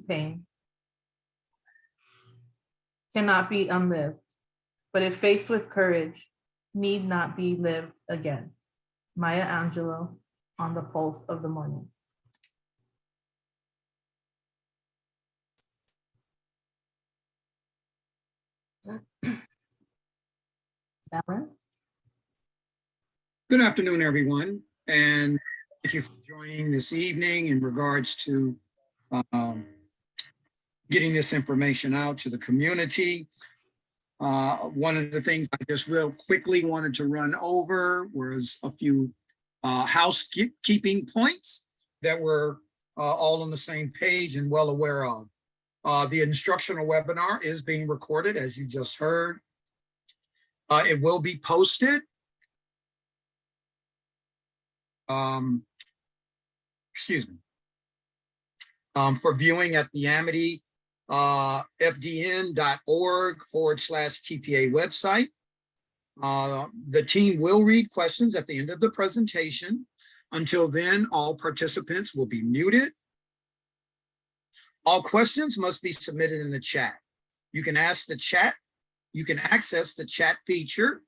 pain cannot be unlived, but if faced with courage, need not be lived again. Maya Angelou, On the Pulse of the Morning. Alan? Good afternoon, everyone, and thank you for joining this evening in regards to getting this information out to the community. One of the things I just real quickly wanted to run over was a few housekeeping points that we're all on the same page and well aware of. The instructional webinar is being recorded, as you just heard. It will be posted. For viewing at the Amity fdn.org/TPA website. The team will read questions at the end of the presentation. Until then, all participants will be muted. All questions must be submitted in the chat. You can access the chat feature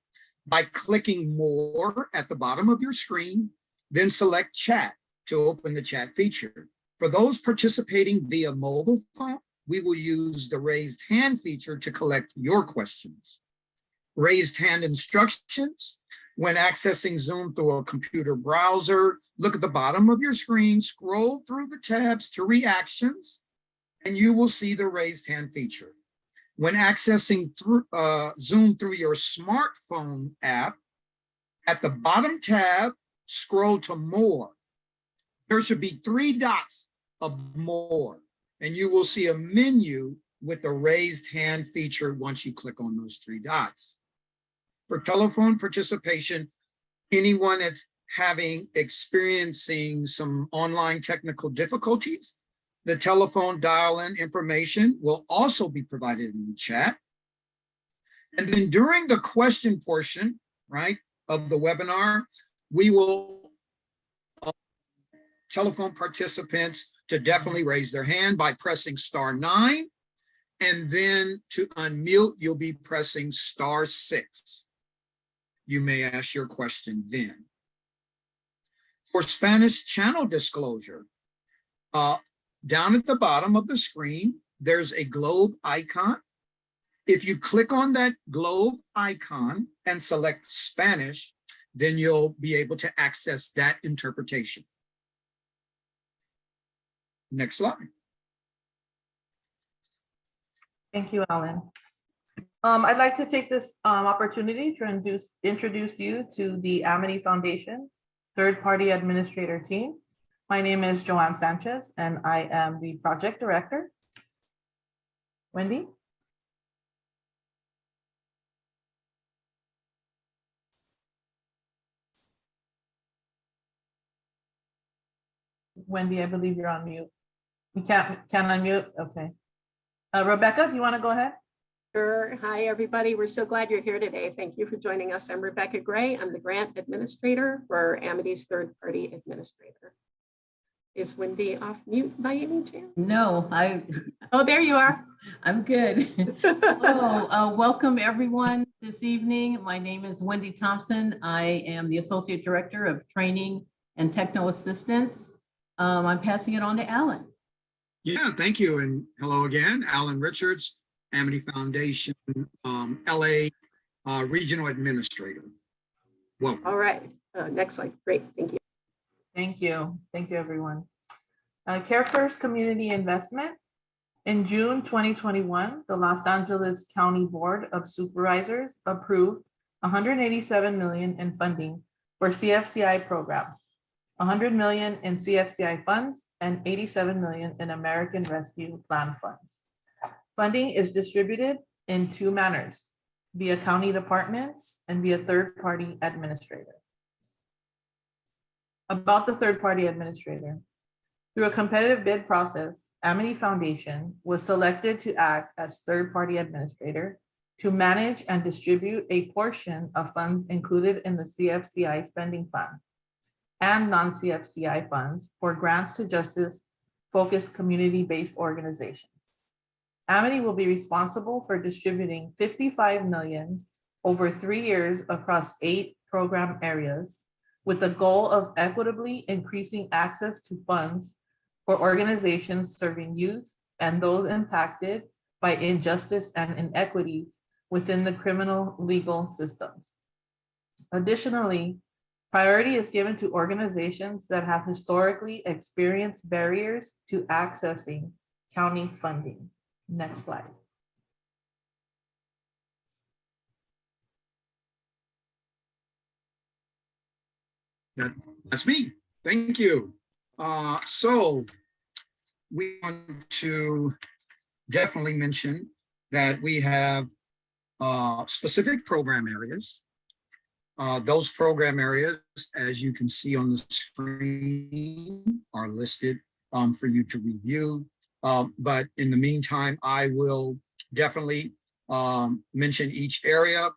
by clicking More at the bottom of your screen, then select Chat to open the chat feature. For those participating via mobile phone, we will use the raised hand feature to collect your questions. Raised hand instructions: when accessing Zoom through a computer browser, look at the bottom of your screen, scroll through the tabs to Reactions, and you will see the raised hand feature. When accessing Zoom through your smartphone app, at the bottom tab, scroll to More. There should be 3 dots of More, and you will see a menu with the raised hand feature once you click on those 3 dots. For telephone participation, anyone that's experiencing some online technical difficulties, the telephone dial-in information will also be provided in the chat. And then during the question portion, right, of the webinar, we will telephone participants to definitely raise their hand by pressing *9, and then to unmute, you'll be pressing *6. You may ask your question then. For Spanish channel disclosure, down at the bottom of the screen, there's a globe icon. If you click on that globe icon and select Spanish, then you'll be able to access that interpretation. Next slide. Thank you, Alan. I'd like to take this opportunity to introduce you to the Amity Foundation third-party administrator team. My name is Joanne Sanchez, and I am the project director. Wendy? Wendy, I believe you're on mute. You can't unmute? Okay. Rebecca, do you want to go ahead? Sure. Hi, everybody. We're so glad you're here today. Thank you for joining us. I'm Rebecca Gray. I'm the grant administrator for Amity's third-party administrator. Is Wendy off mute by any chance? No, Oh, there you are. I'm good. Hello, welcome everyone this evening. My name is Wendy Thompson. I am the Associate Director of Training and Techno Assistance. I'm passing it on to Alan. Yeah, thank you. And hello again, Alan Richards, Amity Foundation, LA Regional Administrator. Welcome. All right. Next slide. Great. Thank you. Thank you. Thank you, everyone. Care First Community Investment. In June 2021, the Los Angeles County Board of Supervisors approved $187 million in funding for CFCI programs, $100 million in CFCI funds, and $87 million in American Rescue Plan funds. Funding is distributed in 2 manners, via county departments and via third-party administrator. About the third-party administrator. Through a competitive bid process, Amity Foundation was selected to act as third-party administrator to manage and distribute a portion of funds included in the CFCI spending plan and non-CFCI funds for grants to justice focused community-based organizations. Amity will be responsible for distributing 55 million over 3 years across 8 program areas, with the goal of equitably increasing access to funds for organizations serving youth and those impacted by injustice and inequities within the criminal legal systems. Additionally, priority is given to organizations that have historically experienced barriers to accessing county funding. Next slide. That's me. Thank you. So we want to definitely mention that we have specific program areas. Those program areas, as you can see on the screen, are listed for you to review. But in the meantime, I will definitely mention each area.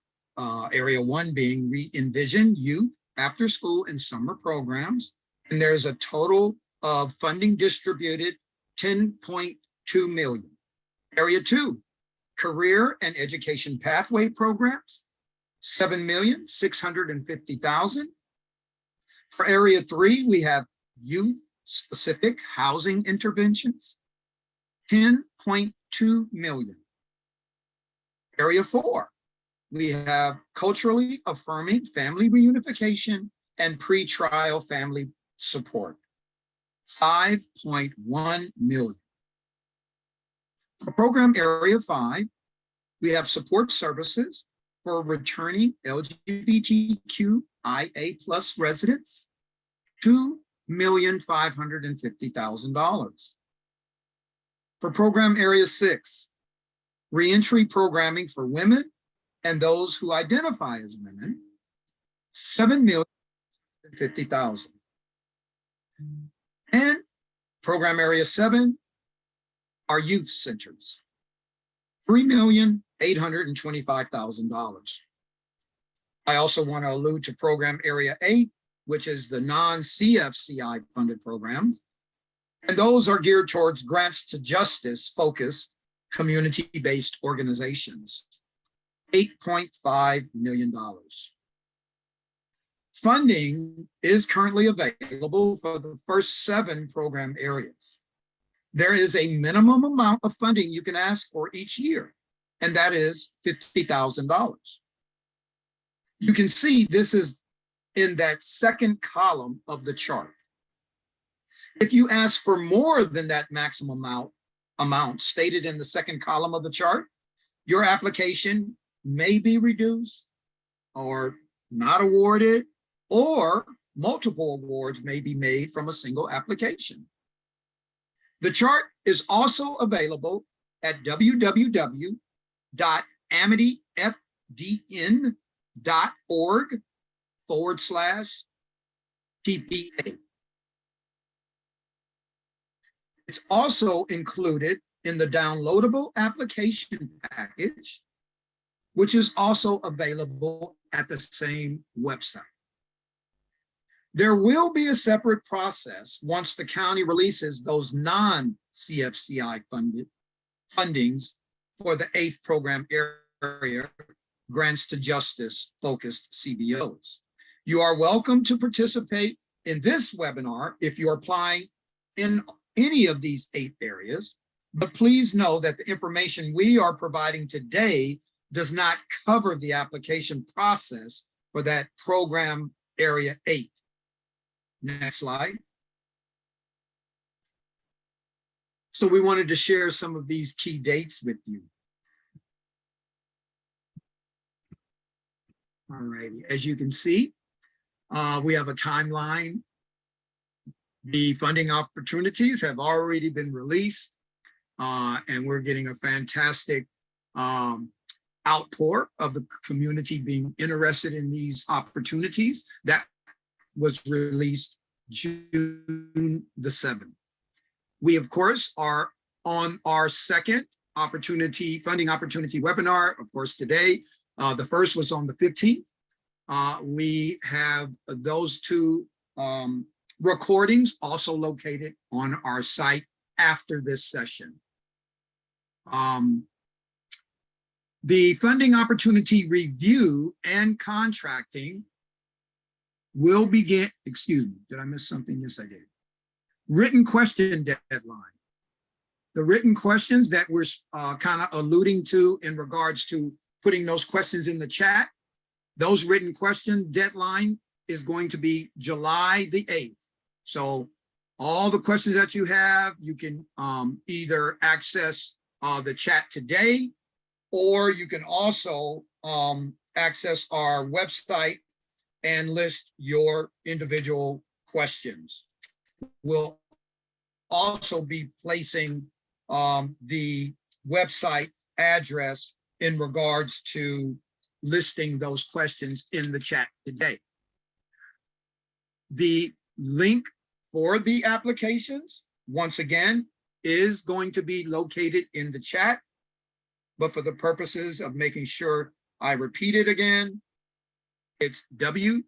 Area 1 being re-envision youth, after school and summer programs. And there's a total of funding distributed 10.2 million. Area 2, career and education pathway programs, 7,650,000. For area 3, we have youth specific housing interventions, 10.2 million. Area 4, we have culturally affirming family reunification and pre-trial family support, 5.1 million. For program area 5, we have support services for returning LGBTQIA+ residents, $2,550,000. For program area 6, reentry programming for women and those who identify as women, $7,050,000. And program area 7, our youth centers, $3,825,000. I also want to allude to program area 8, which is the non-CFCI funded programs. And those are geared towards grants to justice focused community-based organizations, $8.5 million. Funding is currently available for the first 7 program areas. There is a minimum amount of funding you can ask for each year, and that is $50,000. You can see this is in that second column of the chart. If you ask for more than that maximum amount stated in the second column of the chart, your application may be reduced or not awarded, or multiple awards may be made from a single application. The chart is also available at www.amityfdn.org/PPA. It's also included in the downloadable application package, which is also available at the same website. There will be a separate process once the county releases those non-CFCI fundings for the 8th program area, grants to justice focused CBOs. You are welcome to participate in this webinar if you're applying in any of these 8 areas, but please know that the information we are providing today does not cover the application process for that program area 8. Next slide. So we wanted to share some of these key dates with you. All righty, as you can see, we have a timeline. The funding opportunities have already been released, and we're getting a fantastic outpour of the community being interested in these opportunities. That was released June the 7th. We, of course, are on our second funding opportunity webinar, of course, today. The first was on the 15th. We have those 2 recordings also located on our site after this session. The funding opportunity review and contracting will begin, excuse me, did I miss something? Yes, I did. Written question deadline. The written questions that we're kind of alluding to in regards to putting those questions in the chat, those written question deadline is going to be July the 8th. So all the questions that you have, you can either access the chat today, or you can also access our website and list your individual questions. We'll also be placing the website address in regards to listing those questions in the chat today. The link for the applications, once again, is going to be located in the chat, but for the purposes of making sure I repeat it again, it's www.amity,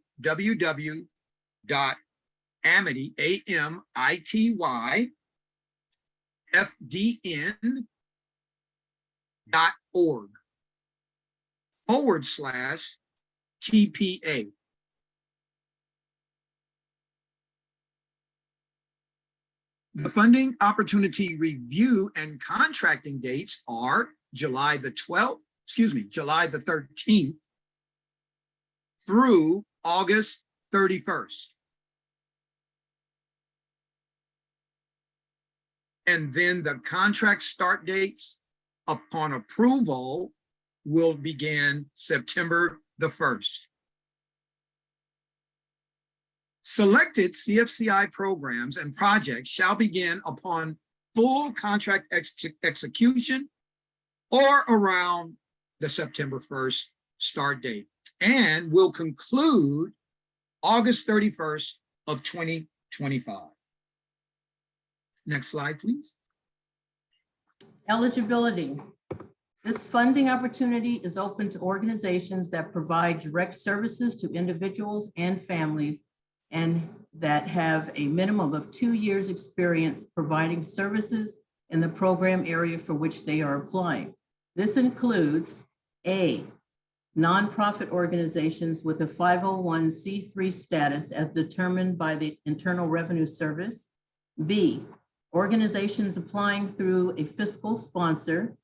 AMITYFDN.org/TPA. The funding opportunity review and contracting dates are July the 13th through August 31st. And then the contract start dates upon approval will begin September the 1st. Selected CFCI programs and projects shall begin upon full contract execution or around the September 1st start date, and will conclude August 31st of 2025. Next slide, please. Eligibility. This funding opportunity is open to organizations that provide direct services to individuals and families and that have a minimum of 2 years experience providing services in the program area for which they are applying. This includes A, nonprofit organizations with a 501c3 status as determined by the Internal Revenue Service. B, organizations applying through a fiscal sponsor.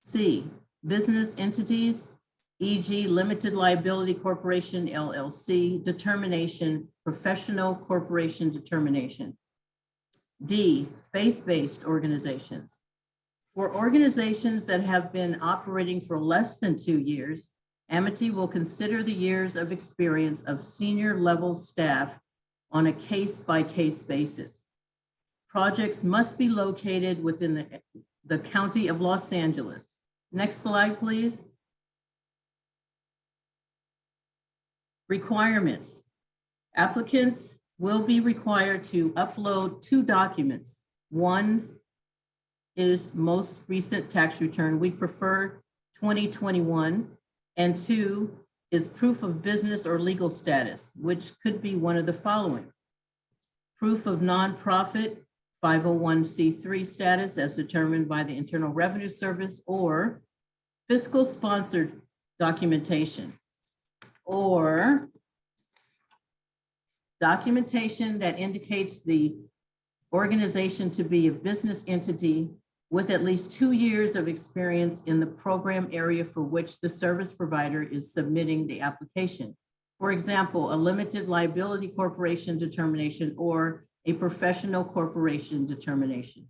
C, business entities, e.g. limited liability corporation, LLC, determination, professional corporation determination. D, faith-based organizations. For organizations that have been operating for less than 2 years, Amity will consider the years of experience of senior level staff on a case-by-case basis. Projects must be located within the County of Los Angeles. Next slide, please. Requirements. Applicants will be required to upload 2 documents. One is most recent tax return. We prefer 2021. And 2 is proof of business or legal status, which could be one of the following. Proof of nonprofit 501c3 status as determined by the Internal Revenue Service, or fiscal sponsored documentation, or documentation that indicates the organization to be a business entity with at least 2 years of experience in the program area for which the service provider is submitting the application. For example, a limited liability corporation determination or a professional corporation determination.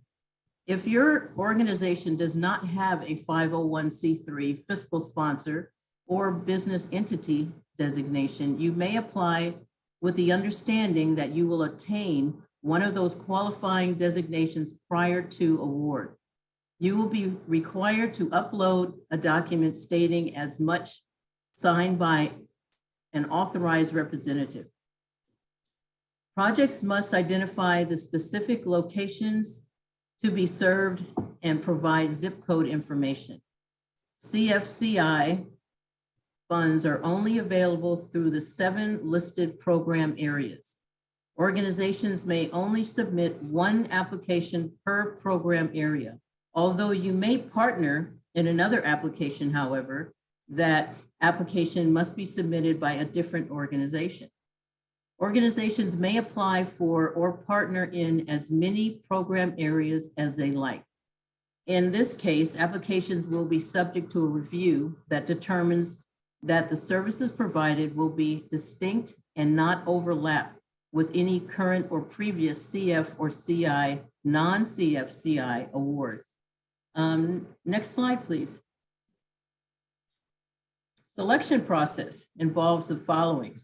If your organization does not have a 501c3 fiscal sponsor or business entity designation, you may apply with the understanding that you will attain one of those qualifying designations prior to award. You will be required to upload a document stating as much signed by an authorized representative. Projects must identify the specific locations to be served and provide zip code information. CFCI funds are only available through the 7 listed program areas. Organizations may only submit one application per program area. Although you may partner in another application, however, that application must be submitted by a different organization. Organizations may apply for or partner in as many program areas as they like. In this case, applications will be subject to a review that determines that the services provided will be distinct and not overlap with any current or previous CF or CI, non-CFCI awards. Next slide, please. Selection process involves the following.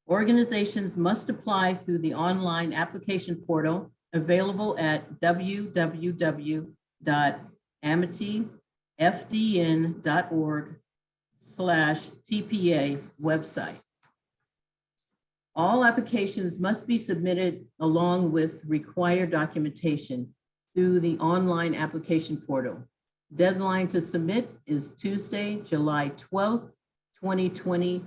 Organizations must apply through the online application portal available at www.amityfdn.org/TPA website. All applications must be submitted along with required documentation through the online application portal. Deadline to submit is Tuesday, July 12th, 2020,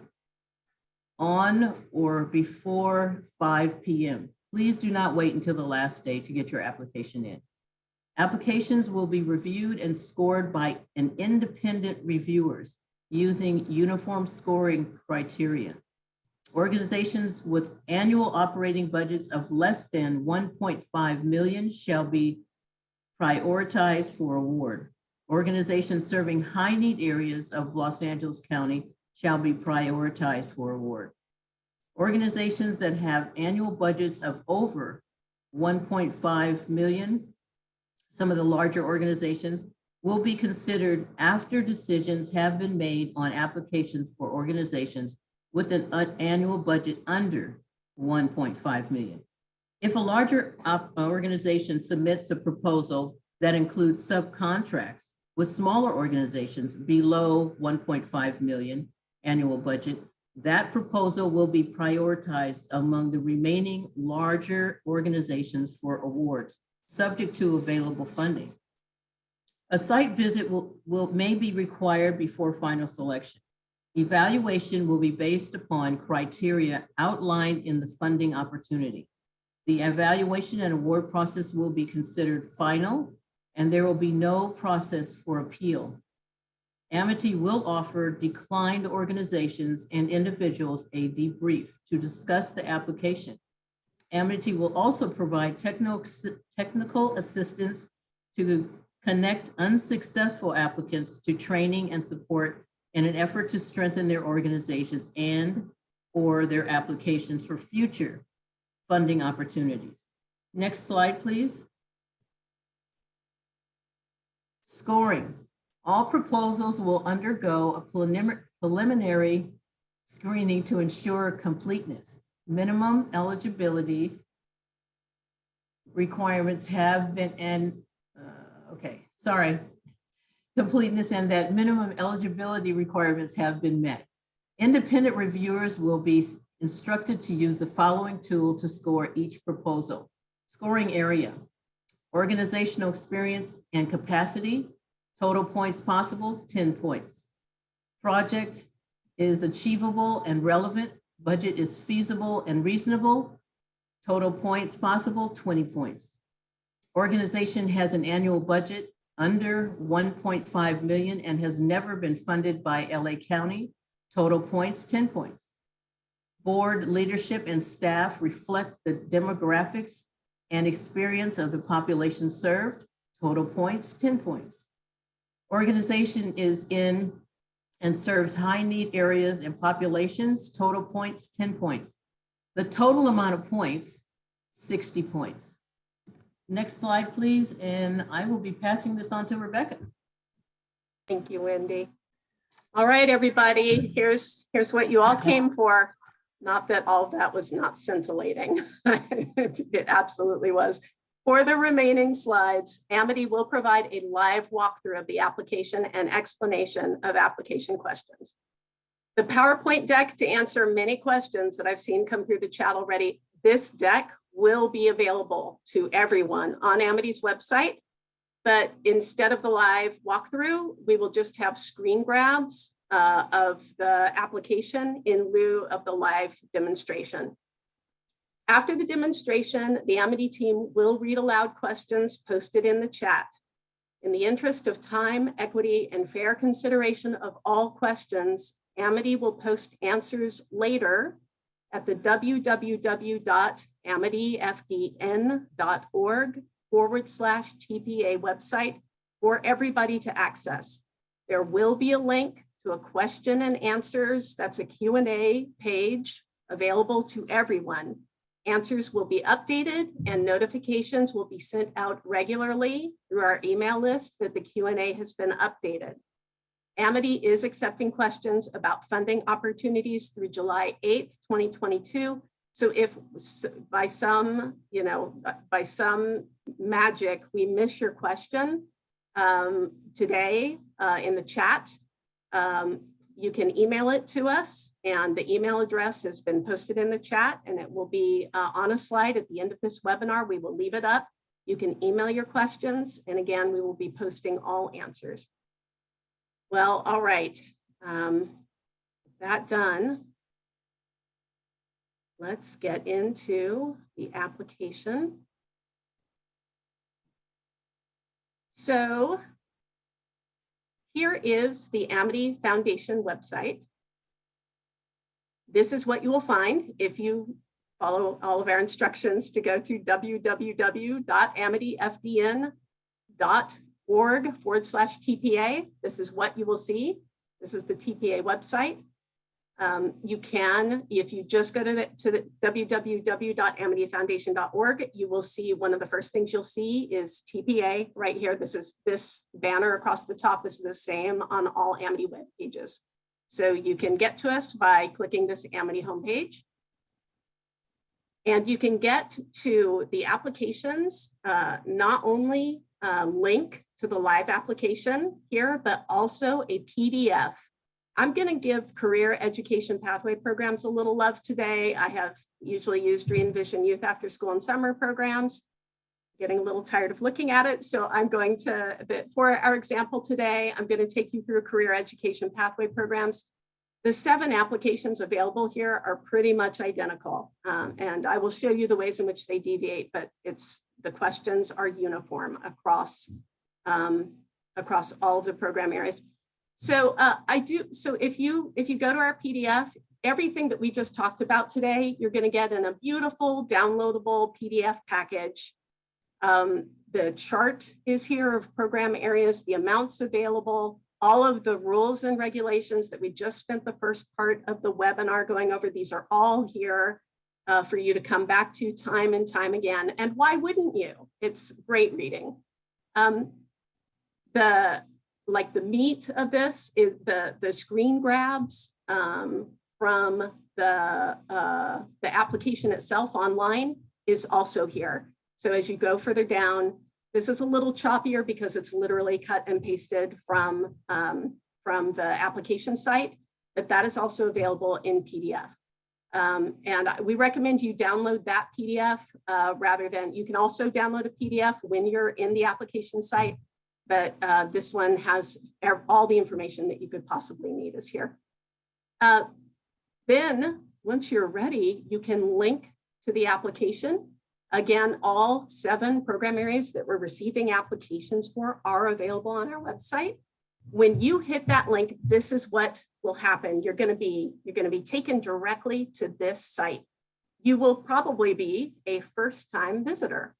on or before 5 p.m. Please do not wait until the last day to get your application in. Applications will be reviewed and scored by an independent reviewers using uniform scoring criteria. Organizations with annual operating budgets of less than 1.5 million shall be prioritized for award. Organizations serving high-need areas of Los Angeles County shall be prioritized for award. Organizations that have annual budgets of over 1.5 million, some of the larger organizations, will be considered after decisions have been made on applications for organizations with an annual budget under 1.5 million. If a larger organization submits a proposal that includes subcontracts with smaller organizations below 1.5 million annual budget, that proposal will be prioritized among the remaining larger organizations for awards, subject to available funding. A site visit may be required before final selection. Evaluation will be based upon criteria outlined in the funding opportunity. The evaluation and award process will be considered final, and there will be no process for appeal. Amity will offer declined organizations and individuals a debrief to discuss the application. Amity will also provide technical assistance to connect unsuccessful applicants to training and support in an effort to strengthen their organizations and/or their applications for future funding opportunities. Next slide, please. Scoring. All proposals will undergo a preliminary screening to ensure completeness. Minimum eligibility requirements have been, completeness and that minimum eligibility requirements have been met. Independent reviewers will be instructed to use the following tool to score each proposal. Scoring area, organizational experience and capacity, total points possible, 10 points. Project is achievable and relevant, budget is feasible and reasonable, total points possible, 20 points. Organization has an annual budget under 1.5 million and has never been funded by LA County, total points, 10 points. Board leadership and staff reflect the demographics and experience of the population served, total points, 10 points. Organization is in and serves high need areas and populations, total points, 10 points. The total amount of points, 60 points. Next slide, please. And I will be passing this on to Rebecca. Thank you, Wendy. All right, everybody, here's what you all came for. Not that all of that was not scintillating. It absolutely was. For the remaining slides, Amity will provide a live walkthrough of the application and explanation of application questions. The PowerPoint deck to answer many questions that I've seen come through the chat already, this deck will be available to everyone on Amity's website. But instead of the live walkthrough, we will just have screen grabs of the application in lieu of the live demonstration. After the demonstration, the Amity team will read aloud questions posted in the chat. In the interest of time, equity, and fair consideration of all questions, Amity will post answers later at the www.amityfdn.org/TPA website for everybody to access. There will be a link to a question and answers, that's a Q&A page available to everyone. Answers will be updated and notifications will be sent out regularly through our email list that the Q&A has been updated. Amity is accepting questions about funding opportunities through July 8th, 2022. So if by some magic we miss your question today in the chat, you can email it to us, and the email address has been posted in the chat, and it will be on a slide at the end of this webinar. We will leave it up. You can email your questions, and again, we will be posting all answers. Well, all right, that done. Let's get into the application. So here is the Amity Foundation website. This is what you will find if you follow all of our instructions to go to www.amityfdn.org/TPA. This is what you will see. This is the TPA website. You can, if you just go to the www.amityfoundation.org, you will see one of the first things you'll see is TPA right here. This banner across the top is the same on all Amity web pages. So you can get to us by clicking this Amity homepage. And you can get to the applications, not only link to the live application here, but also a PDF. I'm going to give career education pathway programs a little love today. I have usually used re-envision youth after school and summer programs, getting a little tired of looking at it. So I'm going to, for our example today, I'm going to take you through career education pathway programs. The 7 applications available here are pretty much identical. And I will show you the ways in which they deviate, but the questions are uniform across all of the program areas. So so if you go to our PDF, everything that we just talked about today, you're going to get in a beautiful downloadable PDF package. The chart is here of program areas, the amounts available, all of the rules and regulations that we just spent the first part of the webinar going over. These are all here for you to come back to time and time again. And why wouldn't you? It's great reading. The meat of this is the screen grabs from the application itself online is also here. So as you go further down, this is a little choppier because it's literally cut and pasted from the application site, but that is also available in PDF. And we recommend you download that PDF rather than, you can also download a PDF when you're in the application site, but this one has all the information that you could possibly need is here. Then once you're ready, you can link to the application. Again, all 7 program areas that we're receiving applications for are available on our website. When you hit that link, this is what will happen. You're going to be taken directly to this site. You will probably be a first-time visitor.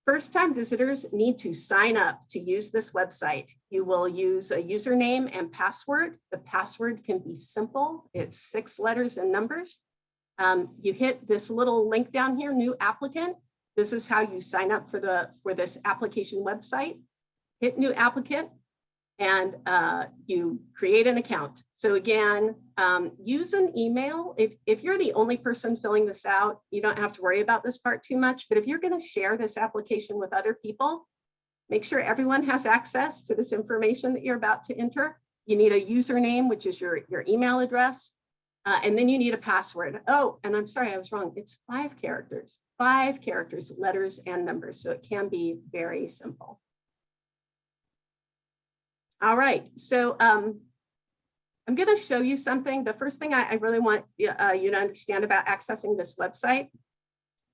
First-time visitors need to sign up to use this website. You will use a username and password. The password can be simple. It's 6 letters and numbers. You hit this little link down here, new applicant. This is how you sign up for this application website. Hit new applicant and you create an account. So again, use an email. If you're the only person filling this out, you don't have to worry about this part too much, but if you're going to share this application with other people, make sure everyone has access to this information that you're about to enter. You need a username, which is your email address. And then you need a password. Oh, and I'm sorry, I was wrong. It's 5 characters, letters and numbers. So it can be very simple. All right, so I'm going to show you something. The first thing I really want you to understand about accessing this website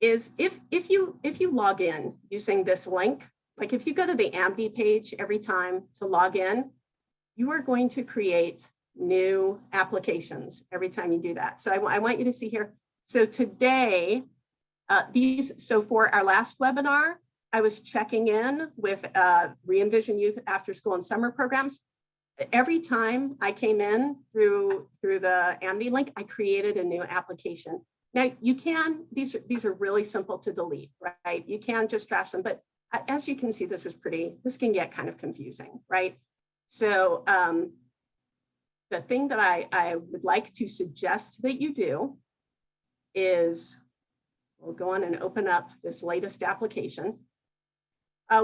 is if you log in using this link, like if you go to the Amity page every time to log in, you are going to create new applications every time you do that. So I want you to see here. So today, so for our last webinar, I was checking in with Re-envision Youth After School and Summer Programs. Every time I came in through the Amity link, I created a new application. Now you can, these are really simple to delete, right? You can just trash them, but as you can see, this can get kind of confusing, right? So the thing that I would like to suggest that you do is, we'll go on and open up this latest application.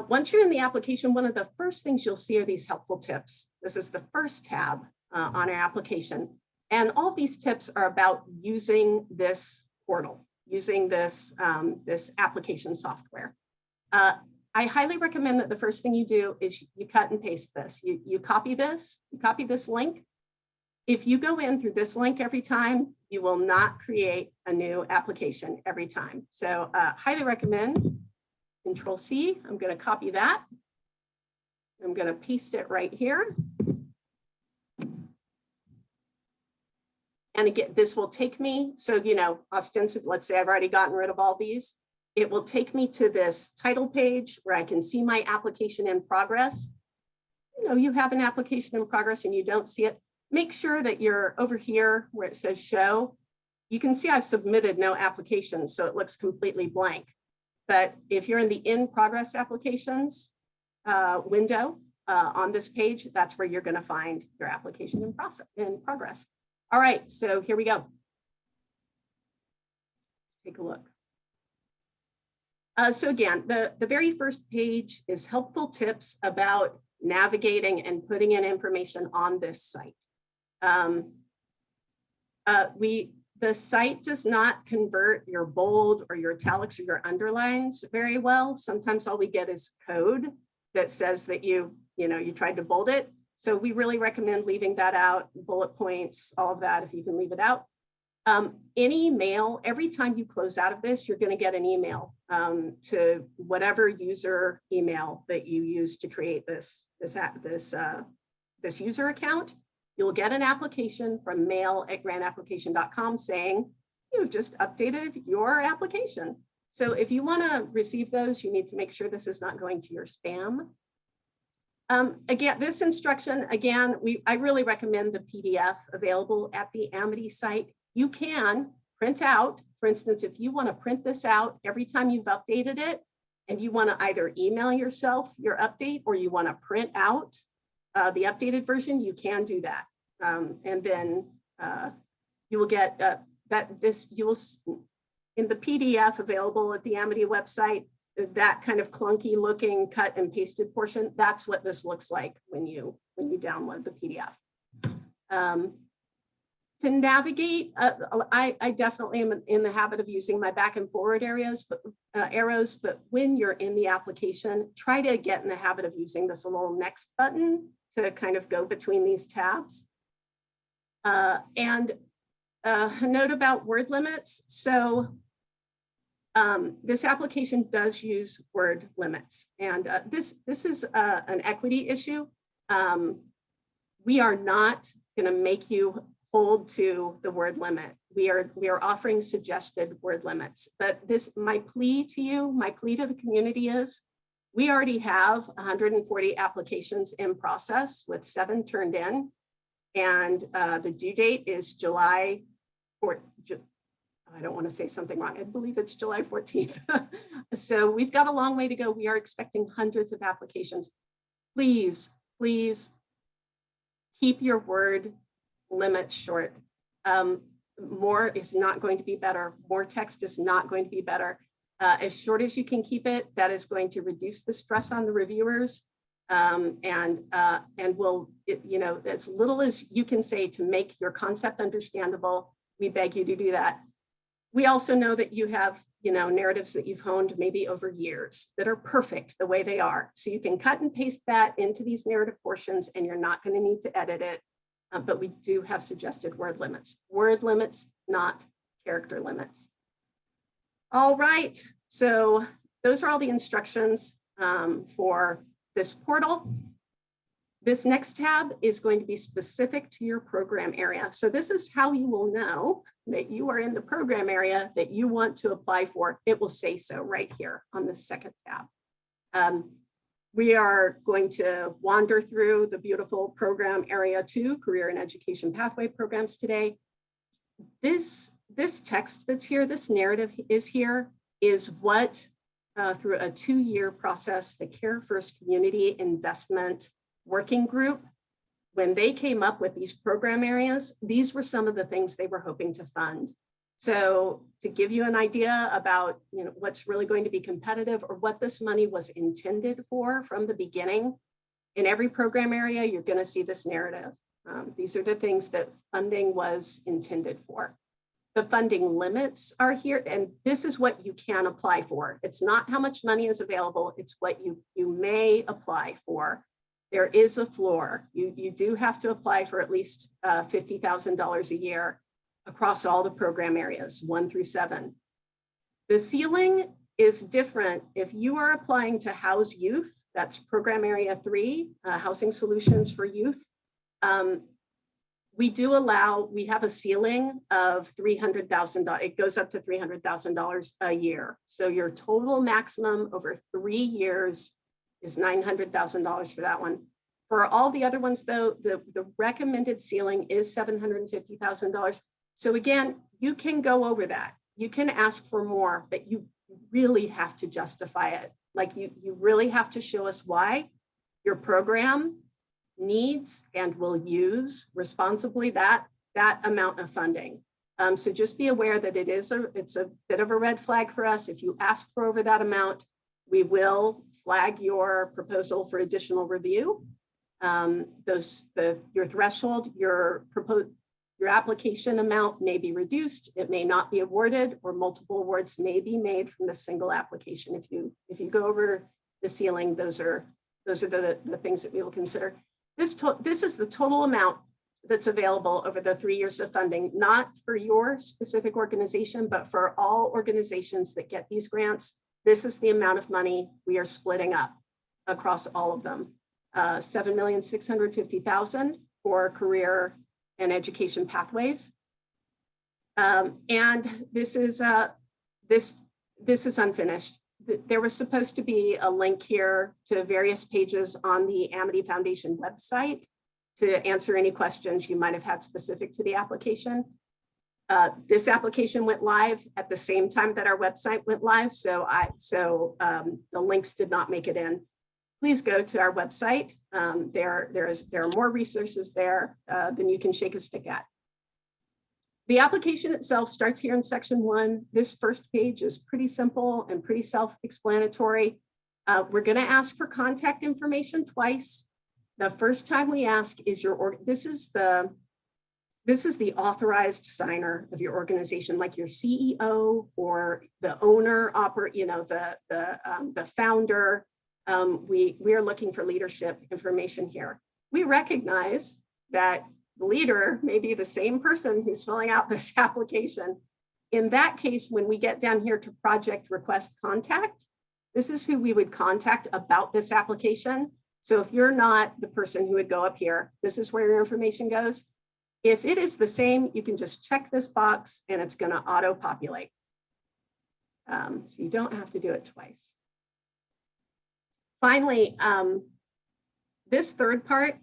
Once you're in the application, one of the first things you'll see are these helpful tips. This is the first tab on our application. And all these tips are about using this portal, using this, this application software. I highly recommend that the first thing you do is you cut and paste this. You copy this link. If you go in through this link every time, you will not create a new application every time. So highly recommend. Control C, I'm going to copy that. I'm going to paste it right here. And again, this will take me, so, you know, ostensibly, let's say I've already gotten rid of all these. It will take me to this title page where I can see my application in progress. You know, you have an application in progress and you don't see it. Make sure that you're over here where it says show. You can see I've submitted no applications, so it looks completely blank. But if you're in the in progress applications window on this page, that's where you're going to find your application in progress. All right, so here we go. Let's take a look. So again, the very first page is helpful tips about navigating and putting in information on this site. The site does not convert your bold or your italics or your underlines very well. Sometimes all we get is code that says that you tried to bold it. So we really recommend leaving that out, bullet points, all of that, if you can leave it out. Any mail, every time you close out of this, you're going to get an email to whatever user email that you use to create this user account. You'll get an application from mail@grantapplication.com saying you've just updated your application. So if you want to receive those, you need to make sure this is not going to your spam. Again, this instruction, again, I really recommend the PDF available at the Amity site. You can print out, for instance, if you want to print this out every time you've updated it, and you want to either email yourself your update or you want to print out the updated version, you can do that. And then you will get in the PDF available at the Amity website, that kind of clunky looking cut and pasted portion, that's what this looks like when you download the PDF. To navigate, I definitely am in the habit of using my back and forward arrows, but when you're in the application, try to get in the habit of using this little next button to kind of go between these tabs. And a note about word limits. So this application does use word limits, and this is an equity issue. We are not going to make you hold to the word limit. We are offering suggested word limits, but my plea to the community is, we already have 140 applications in process with 7 turned in, and the due date is July 4th. I don't want to say something wrong. I believe it's July 14th. So we've got a long way to go. We are expecting hundreds of applications. Please, please keep your word limit short. More is not going to be better. More text is not going to be better. As short as you can keep it, that is going to reduce the stress on the reviewers, and will, as little as you can say to make your concept understandable, we beg you to do that. We also know that you have, narratives that you've honed maybe over years that are perfect the way they are. So you can cut and paste that into these narrative portions and you're not going to need to edit it. But we do have suggested word limits, not character limits. All right, so those are all the instructions for this portal. This next tab is going to be specific to your program area. So this is how you will know that you are in the program area that you want to apply for. It will say so right here on this second tab. We are going to wander through the beautiful program area 2, career and education pathway programs today. This text that's here, this narrative is here, is what through a 2-year process, the Care First Community Investment Working Group, when they came up with these program areas, these were some of the things they were hoping to fund. So to give you an idea about what's really going to be competitive or what this money was intended for from the beginning, in every program area, you're going to see this narrative. These are the things that funding was intended for. The funding limits are here, and this is what you can apply for. It's not how much money is available, it's what you may apply for. There is a floor. You do have to apply for at least $50,000 a year across all the program areas, 1 through 7. The ceiling is different if you are applying to house youth. That's program area 3, housing solutions for youth. We have a ceiling of $300,000. It goes up to $300,000 a year. So your total maximum over 3 years is $900,000 for that one. For all the other ones though, the recommended ceiling is $750,000. So again, you can go over that. You can ask for more, but you really have to justify it. Like you really have to show us why your program needs and will use responsibly that amount of funding. So just be aware that it's a bit of a red flag for us. If you ask for over that amount, we will flag your proposal for additional review. Your threshold, your application amount may be reduced. It may not be awarded, or multiple awards may be made from the single application. If you go over the ceiling, those are the things that we will consider. This is the total amount that's available over the 3 years of funding, not for your specific organization, but for all organizations that get these grants. This is the amount of money we are splitting up across all of them. $7,650,000 for career and education pathways. And this is unfinished. There was supposed to be a link here to various pages on the Amity Foundation website to answer any questions you might have had specific to the application. This application went live at the same time that our website went live, so the links did not make it in. Please go to our website. There are more resources there than you can shake a stick at. The application itself starts here in section 1. This first page is pretty simple and pretty self-explanatory. We're going to ask for contact information twice. The first time we ask is this is the authorized signer of your organization, like your CEO or the owner, the founder. We are looking for leadership information here. We recognize that the leader may be the same person who's filling out this application. In that case, when we get down here to project request contact, this is who we would contact about this application. So if you're not the person who would go up here, this is where your information goes. If it is the same, you can just check this box and it's going to auto-populate. So you don't have to do it twice. Finally, this third part,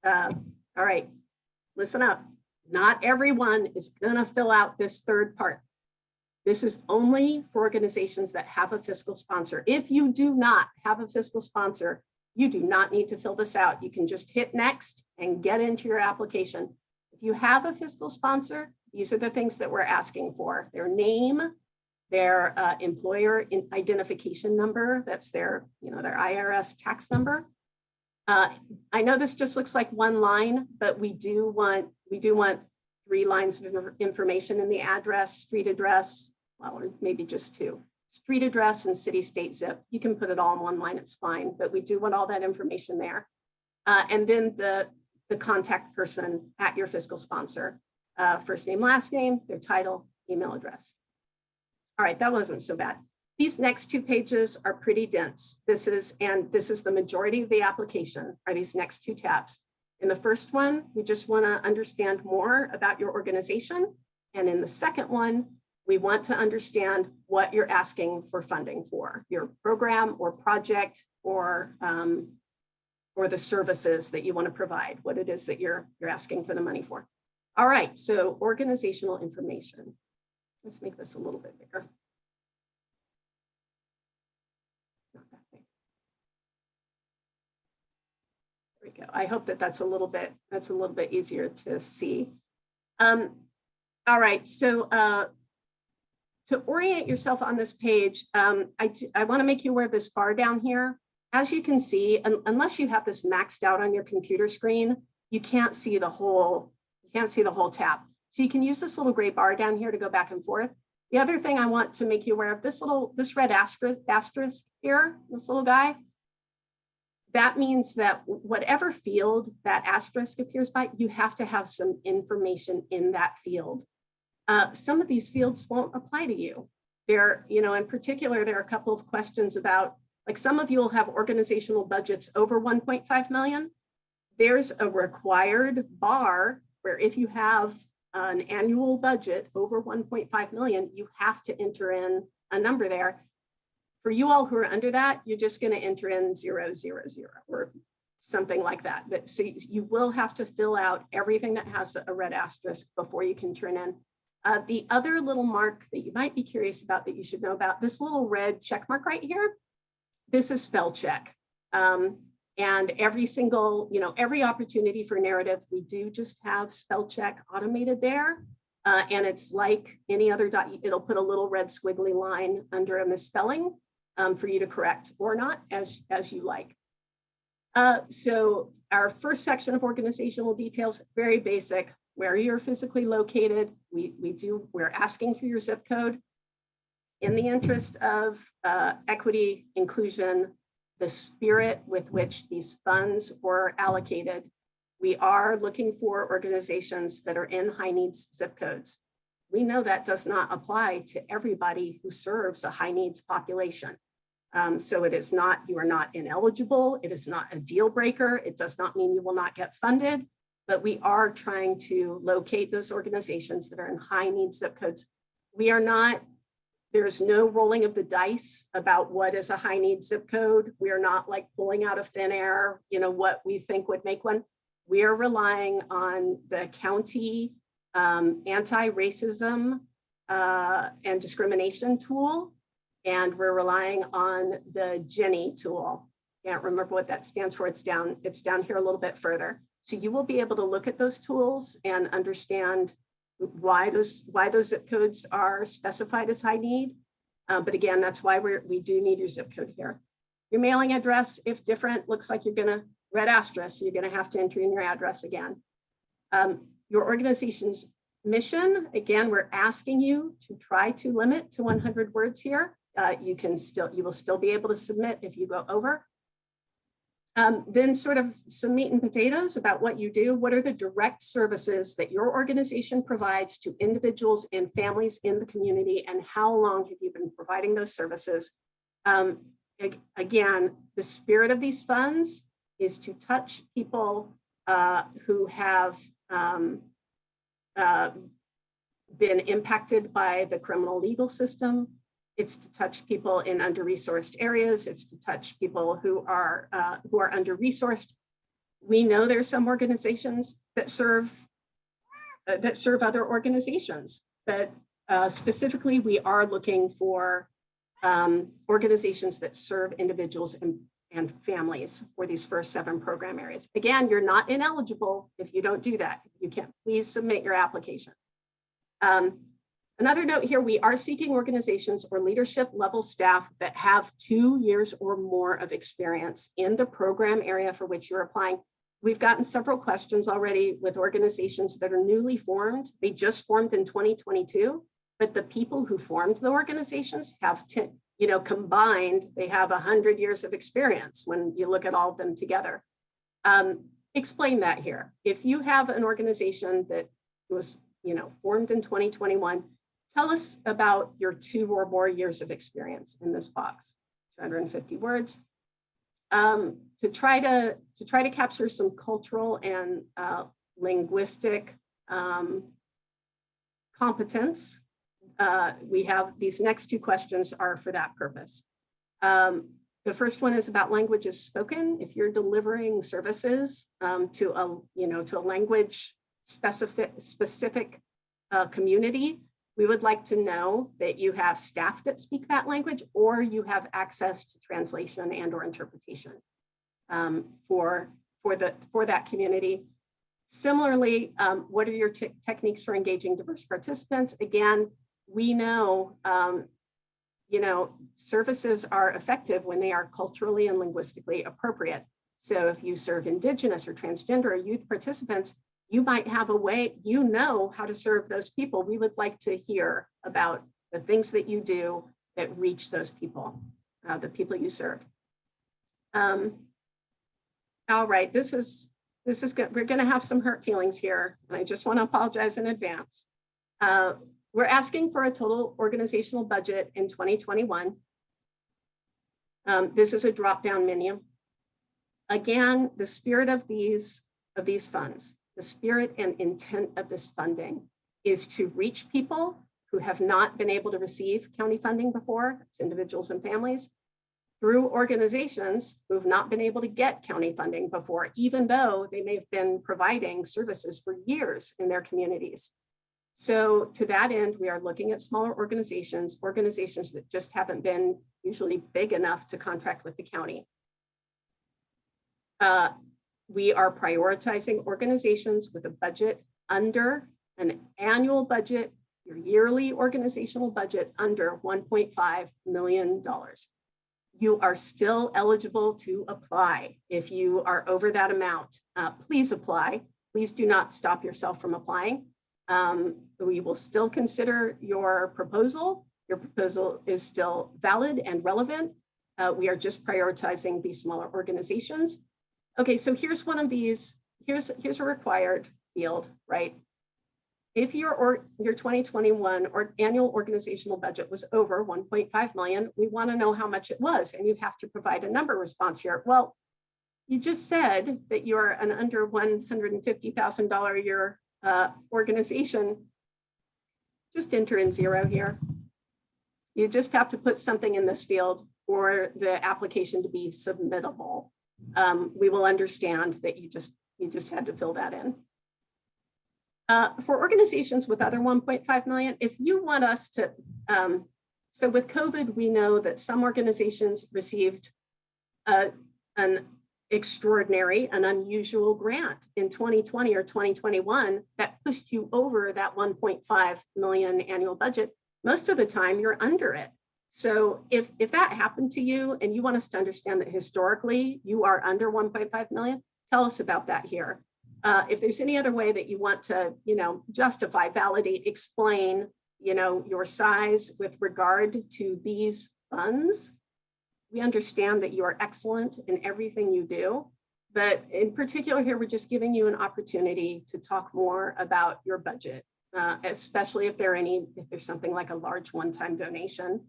all right, listen up. Not everyone is going to fill out this third part. This is only for organizations that have a fiscal sponsor. If you do not have a fiscal sponsor, you do not need to fill this out. You can just hit next and get into your application. If you have a fiscal sponsor, these are the things that we're asking for: their name, their employer identification number, that's their IRS tax number. I know this just looks like one line, but we do want 3 lines of information in the address, street address, well, or maybe just 2. Street address and city, state, zip. You can put it all in one line, it's fine, but we do want all that information there. And then the contact person at your fiscal sponsor, first name, last name, their title, email address. All right, that wasn't so bad. These next 2 pages are pretty dense. This is the majority of the application are these next 2 tabs. In the first one, we just want to understand more about your organization. And in the second one, we want to understand what you're asking for funding for, your program or project or the services that you want to provide, what it is that you're asking for the money for. All right, so organizational information. Let's make this a little bit bigger. There we go. I hope that that's a little bit easier to see. All right, so to orient yourself on this page, I want to make you aware of this bar down here. As you can see, unless you have this maxed out on your computer screen, you can't see the whole tab. So you can use this little gray bar down here to go back and forth. The other thing I want to make you aware of, this red asterisk here, this little guy, that means that whatever field that asterisk appears by, you have to have some information in that field. Some of these fields won't apply to you. In particular, there are a couple of questions about, like some of you will have organizational budgets over 1.5 million. There's a required bar where if you have an annual budget over 1.5 million, you have to enter in a number there. For you all who are under that, you're just going to enter in 000 or something like that. But so you will have to fill out everything that has a red asterisk before you can turn in. The other little mark that you might be curious about that you should know about, this little red check mark right here, this is spell check. And every single, every opportunity for narrative, we do just have spell check automated there. And it's like any other dot, it'll put a little red squiggly line under a misspelling for you to correct or not as you like. So our first section of organizational details, very basic, where you're physically located. We're asking for your zip code. In the interest of equity, inclusion, the spirit with which these funds were allocated, we are looking for organizations that are in high needs zip codes. We know that does not apply to everybody who serves a high needs population. So it is not, you are not ineligible. It is not a deal breaker. It does not mean you will not get funded, but we are trying to locate those organizations that are in high needs zip codes. We are not, there's no rolling of the dice about what is a high need zip code. We are not like pulling out of thin air, what we think would make one. We are relying on the county anti-racism and discrimination tool. And we're relying on the Jenny tool. Can't remember what that stands for. It's down here a little bit further. So you will be able to look at those tools and understand why those zip codes are specified as high need. But again, that's why we do need your zip code here. Your mailing address, if different, looks like you're gonna red asterisk, so you're gonna have to enter in your address again. Your organization's mission, again, we're asking you to try to limit to 100 words here. You will still be able to submit if you go over. Then sort of some meat and potatoes about what you do. What are the direct services that your organization provides to individuals and families in the community, and how long have you been providing those services? Again, the spirit of these funds is to touch people who have been impacted by the criminal legal system. It's to touch people in under-resourced areas. It's to touch people who are under-resourced. We know there's some organizations that serve other organizations, but specifically we are looking for organizations that serve individuals and families for these first 7 program areas. Again, you're not ineligible if you don't do that. You can please submit your application. Another note here, we are seeking organizations or leadership level staff that have 2 years or more of experience in the program area for which you're applying. We've gotten several questions already with organizations that are newly formed. They just formed in 2022, but the people who formed the organizations have, combined, they have 100 years of experience when you look at all of them together. Explain that here. If you have an organization that was, formed in 2021, tell us about your 2 or more years of experience in this box, 250 words. To try to capture some cultural and linguistic competence. We have these next 2 questions are for that purpose. The first one is about languages spoken. If you're delivering services to a language specific community, we would like to know that you have staff that speak that language, or you have access to translation and or interpretation for that community. Similarly, what are your techniques for engaging diverse participants? Again, we know, services are effective when they are culturally and linguistically appropriate. So if you serve Indigenous or transgender or youth participants, you might have a way, how to serve those people. We would like to hear about the things that you do that reach those people, the people you serve. All right, this is good. We're going to have some hurt feelings here, and I just want to apologize in advance. We're asking for a total organizational budget in 2021. This is a drop-down menu. Again, the spirit of these funds, the spirit and intent of this funding is to reach people who have not been able to receive county funding before, it's individuals and families, through organizations who have not been able to get county funding before, even though they may have been providing services for years in their communities. So to that end, we are looking at smaller organizations that just haven't been usually big enough to contract with the county. We are prioritizing organizations with a budget under an annual budget, your yearly organizational budget under $1.5 million. You are still eligible to apply. If you are over that amount, please apply. Please do not stop yourself from applying. We will still consider your proposal. Your proposal is still valid and relevant. We are just prioritizing these smaller organizations. Okay, so here's one of these, here's a required field, right? If your 2021 or annual organizational budget was over 1.5 million, we want to know how much it was, and you have to provide a number response here. Well, you just said that you're an under $150,000 a year organization. Just enter in 0 here. You just have to put something in this field for the application to be submittable. We will understand that you just had to fill that in. For organizations with other 1.5 million, if you want us to, so with COVID, we know that some organizations received an extraordinary, an unusual grant in 2020 or 2021 that pushed you over that 1.5 million annual budget. Most of the time you're under it. So if that happened to you and you want us to understand that historically you are under 1.5 million, tell us about that here. If there's any other way that you want to, justify, validate, explain, your size with regard to these funds, we understand that you are excellent in everything you do. But in particular here, we're just giving you an opportunity to talk more about your budget, especially if there's something like a large one-time donation,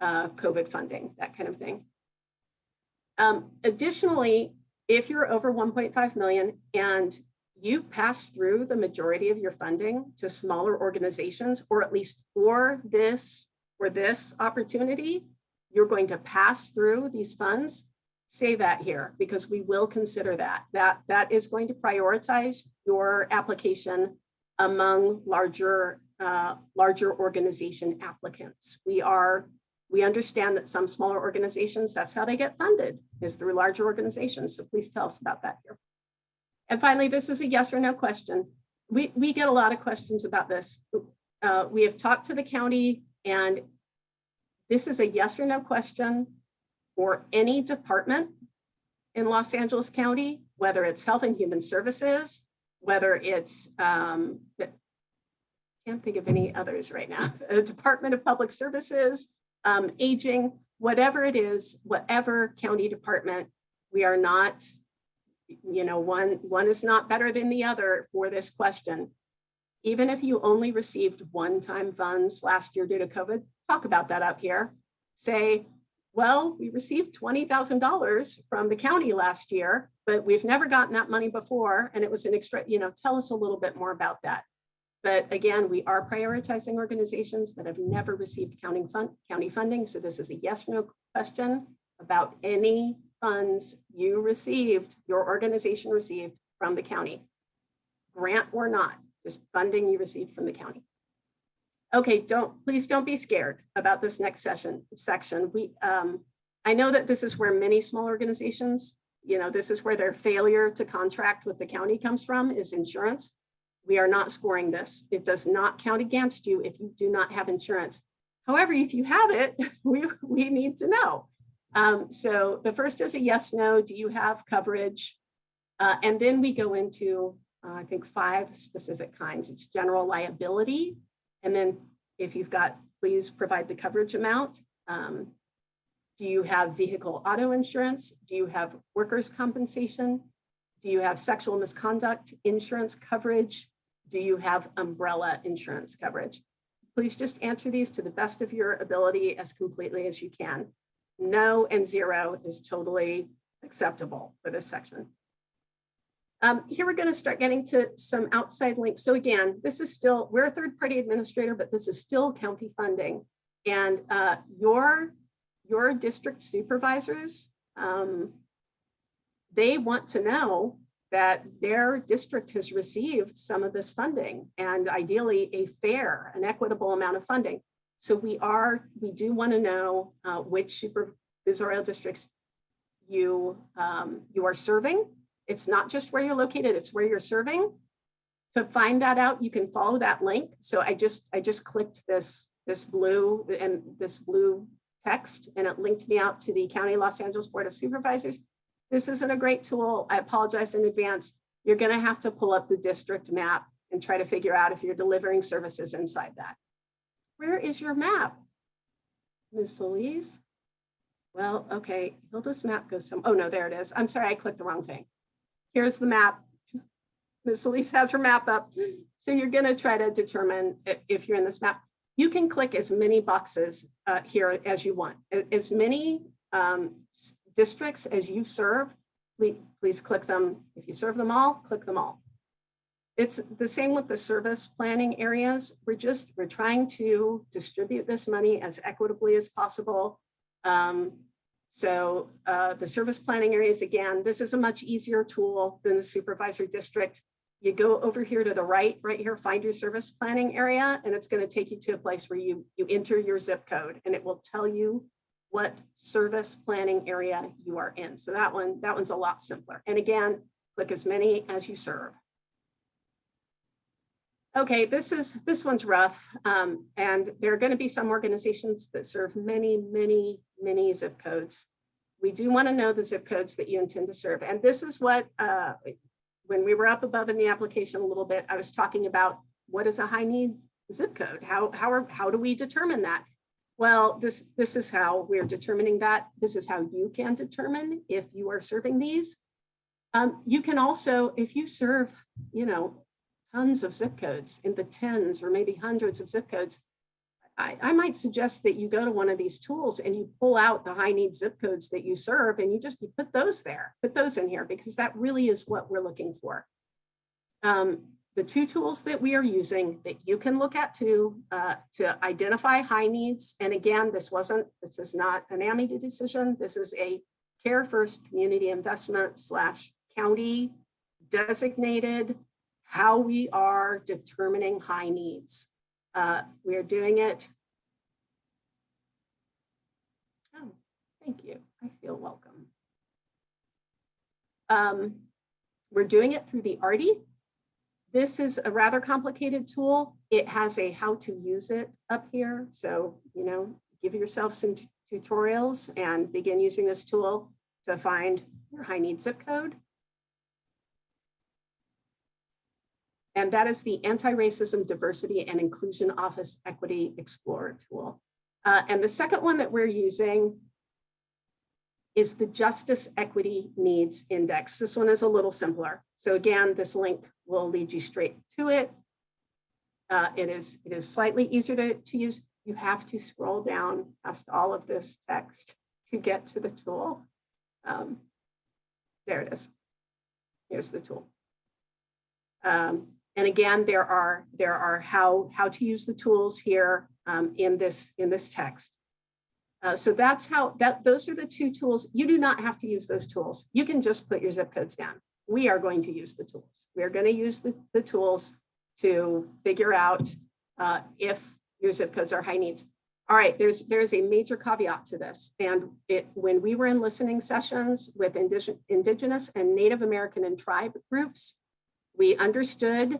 COVID funding, that kind of thing. Additionally, if you're over 1.5 million and you pass through the majority of your funding to smaller organizations, or at least for this opportunity, you're going to pass through these funds, say that here, because we will consider that. That is going to prioritize your application among larger organization applicants. We understand that some smaller organizations, that's how they get funded, is through larger organizations. So please tell us about that here. And finally, this is a yes or no question. We get a lot of questions about this. We have talked to the county, and this is a yes or no question for any department in Los Angeles County, whether it's Health and Human Services, whether it's, can't think of any others right now, the Department of Public Services, aging, whatever it is, whatever county department, we are not, one is not better than the other for this question. even if you only received one-time funds last year due to COVID, talk about that up here. Say, well, we received $20,000 from the county last year, but we've never gotten that money before. And it was an extra, tell us a little bit more about that. But again, we are prioritizing organizations that have never received county funding. So this is a yes, no question about any funds you received, your organization received from the county, grant or not, just funding you received from the county. Okay, please don't be scared about this next section. I know that this is where many small organizations, this is where their failure to contract with the county comes from, is insurance. We are not scoring this. It does not count against you if you do not have insurance. However, if you have it, we need to know. So the first is a yes, no, do you have coverage? And then we go into, I think, 5 specific kinds. It's general liability. And then if you've got, please provide the coverage amount. Do you have vehicle auto insurance? Do you have workers' compensation? Do you have sexual misconduct insurance coverage? Do you have umbrella insurance coverage? Please just answer these to the best of your ability as completely as you can. No and 0 is totally acceptable for this section. Here we're going to start getting to some outside links. So again, this is still, we're a third-party administrator, but this is still county funding. And your district supervisors, they want to know that their district has received some of this funding, and ideally a fair and equitable amount of funding. So we do want to know which supervisorial districts you are serving. It's not just where you're located, it's where you're serving. To find that out, you can follow that link. So I just clicked this blue text, and it linked me out to the County Los Angeles Board of Supervisors. This isn't a great tool. I apologize in advance. You're going to have to pull up the district map and try to figure out if you're delivering services inside that. Where is your map, Ms. Elise? Well, okay, Hilda's map goes oh no, there it is. I'm sorry, I clicked the wrong thing. Here's the map. Ms. Elise has her map up. So you're going to try to determine if you're in this map. You can click as many boxes here as you want. As many districts as you serve, please click them. If you serve them all, click them all. It's the same with the service planning areas. We're trying to distribute this money as equitably as possible. So the service planning areas, again, this is a much easier tool than the supervisor district. You go over here to the right here, find your service planning area, and it's going to take you to a place where you enter your zip code, and it will tell you what service planning area you are in. So that one's a lot simpler. And again, click as many as you serve. Okay, this one's rough. And there are going to be some organizations that serve many, many, many zip codes. We do want to know the zip codes that you intend to serve. And this is what, when we were up above in the application a little bit, I was talking about what is a high need zip code? How do we determine that? Well, this is how we're determining that. This is how you can determine if you are serving these. You can also, if you serve, tons of zip codes in the 10s or maybe hundreds of zip codes, I might suggest that you go to one of these tools and you pull out the high need zip codes that you serve, and you put those there, put those in here, because that really is what we're looking for. The 2 tools that we are using that you can look at to identify high needs. And again, this is not an AMITI decision. This is a Care First Community Investment / county designated how we are determining high needs. We are doing it. Oh, thank you. I feel welcome. We're doing it through the ARTI. This is a rather complicated tool. It has a how to use it up here. So, give yourself some tutorials and begin using this tool to find your high need zip code. And that is the Anti-Racism, Diversity, and Inclusion Office Equity Explorer tool. And the second one that we're using is the Justice Equity Needs Index. This one is a little simpler. So again, this link will lead you straight to it. It is slightly easier to use. You have to scroll down past all of this text to get to the tool. There it is. Here's the tool. And again, there are how to use the tools here in this text. So those are the two tools. You do not have to use those tools. You can just put your zip codes down. We are going to use the tools. We are going to use the tools to figure out if your zip codes are high needs. All right, there's a major caveat to this. And when we were in listening sessions with Indigenous and Native American and tribe groups, we understood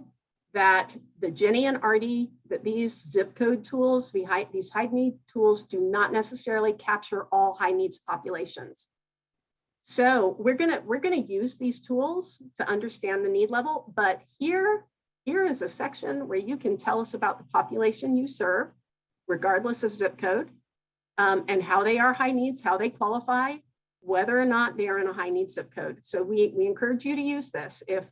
that the Jenny and Artie, that these zip code tools, these high need tools do not necessarily capture all high needs populations. So we're gonna use these tools to understand the need level, but here is a section where you can tell us about the population you serve, regardless of zip code, and how they are high needs, how they qualify, whether or not they are in a high need zip code. So we encourage you to use this. If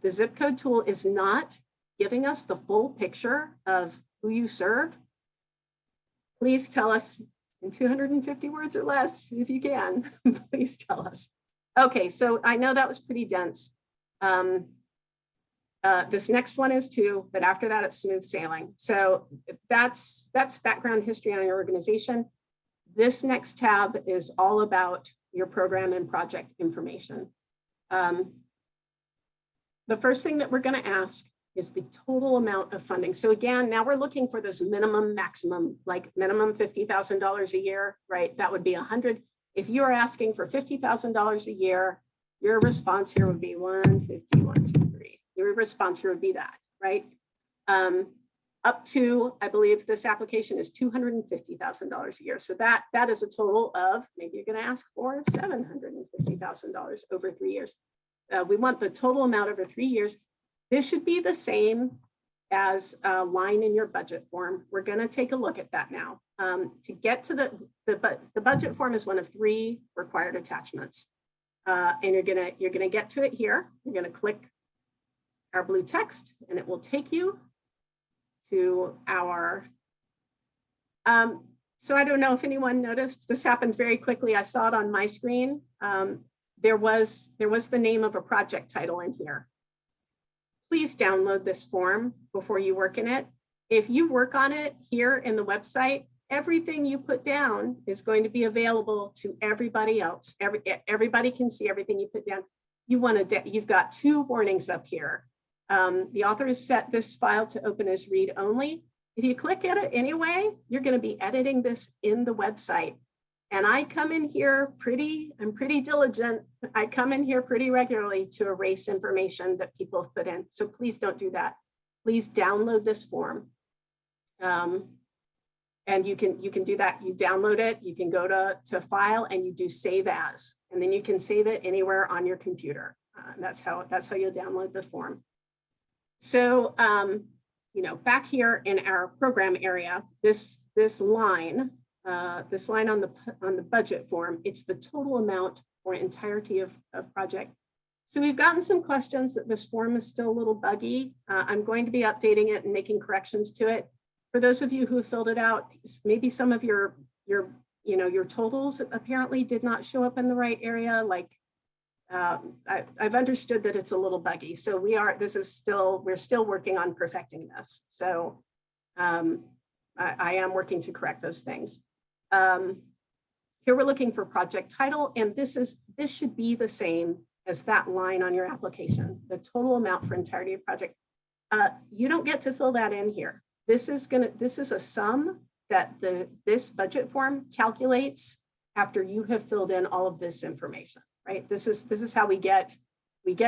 the zip code tool is not giving us the full picture of who you serve, please tell us in 250 words or less, if you can, please tell us. Okay, so I know that was pretty dense. This next one is too, but after that, it's smooth sailing. So that's background history on your organization. This next tab is all about your program and project information. The first thing that we're going to ask is the total amount of funding. So again, now we're looking for this minimum, maximum, like minimum $50,000 a year, right? That would be 100. If you're asking for $50,000 a year, your response here would be 150, 123. Your response here would be that, right? Up to, I believe this application is $250,000 a year. So that is a total of, maybe you're going to ask for $750,000 over 3 years. We want the total amount over 3 years. This should be the same as a line in your budget form. We're going to take a look at that now. To get to the budget form is one of 3 required attachments. And you're gonna get to it here. You're gonna click our blue text and it will take you to our, so I don't know if anyone noticed, this happened very quickly. I saw it on my screen. There was the name of a project title in here. Please download this form before you work in it. If you work on it here in the website, everything you put down is going to be available to everybody else. Everybody can see everything you put down. You've got 2 warnings up here. The author has set this file to open as read only. If you click at it anyway, you're going to be editing this in the website. And I come in here I'm pretty diligent. I come in here pretty regularly to erase information that people have put in. So please don't do that. Please download this form. And you can do that. You download it, you can go to file and you do save as, and then you can save it anywhere on your computer. That's how you'll download the form. So, back here in our program area, this line on the budget form, it's the total amount for entirety of project. So we've gotten some questions that this form is still a little buggy. I'm going to be updating it and making corrections to it. For those of you who filled it out, maybe some of your totals apparently did not show up in the right area. Like I've understood that it's a little buggy. So we're still working on perfecting this. So I am working to correct those things. Here we're looking for project title, and this should be the same as that line on your application, the total amount for entirety of project. You don't get to fill that in here. This is a sum that this budget form calculates after you have filled in all of this information, right? This is how we get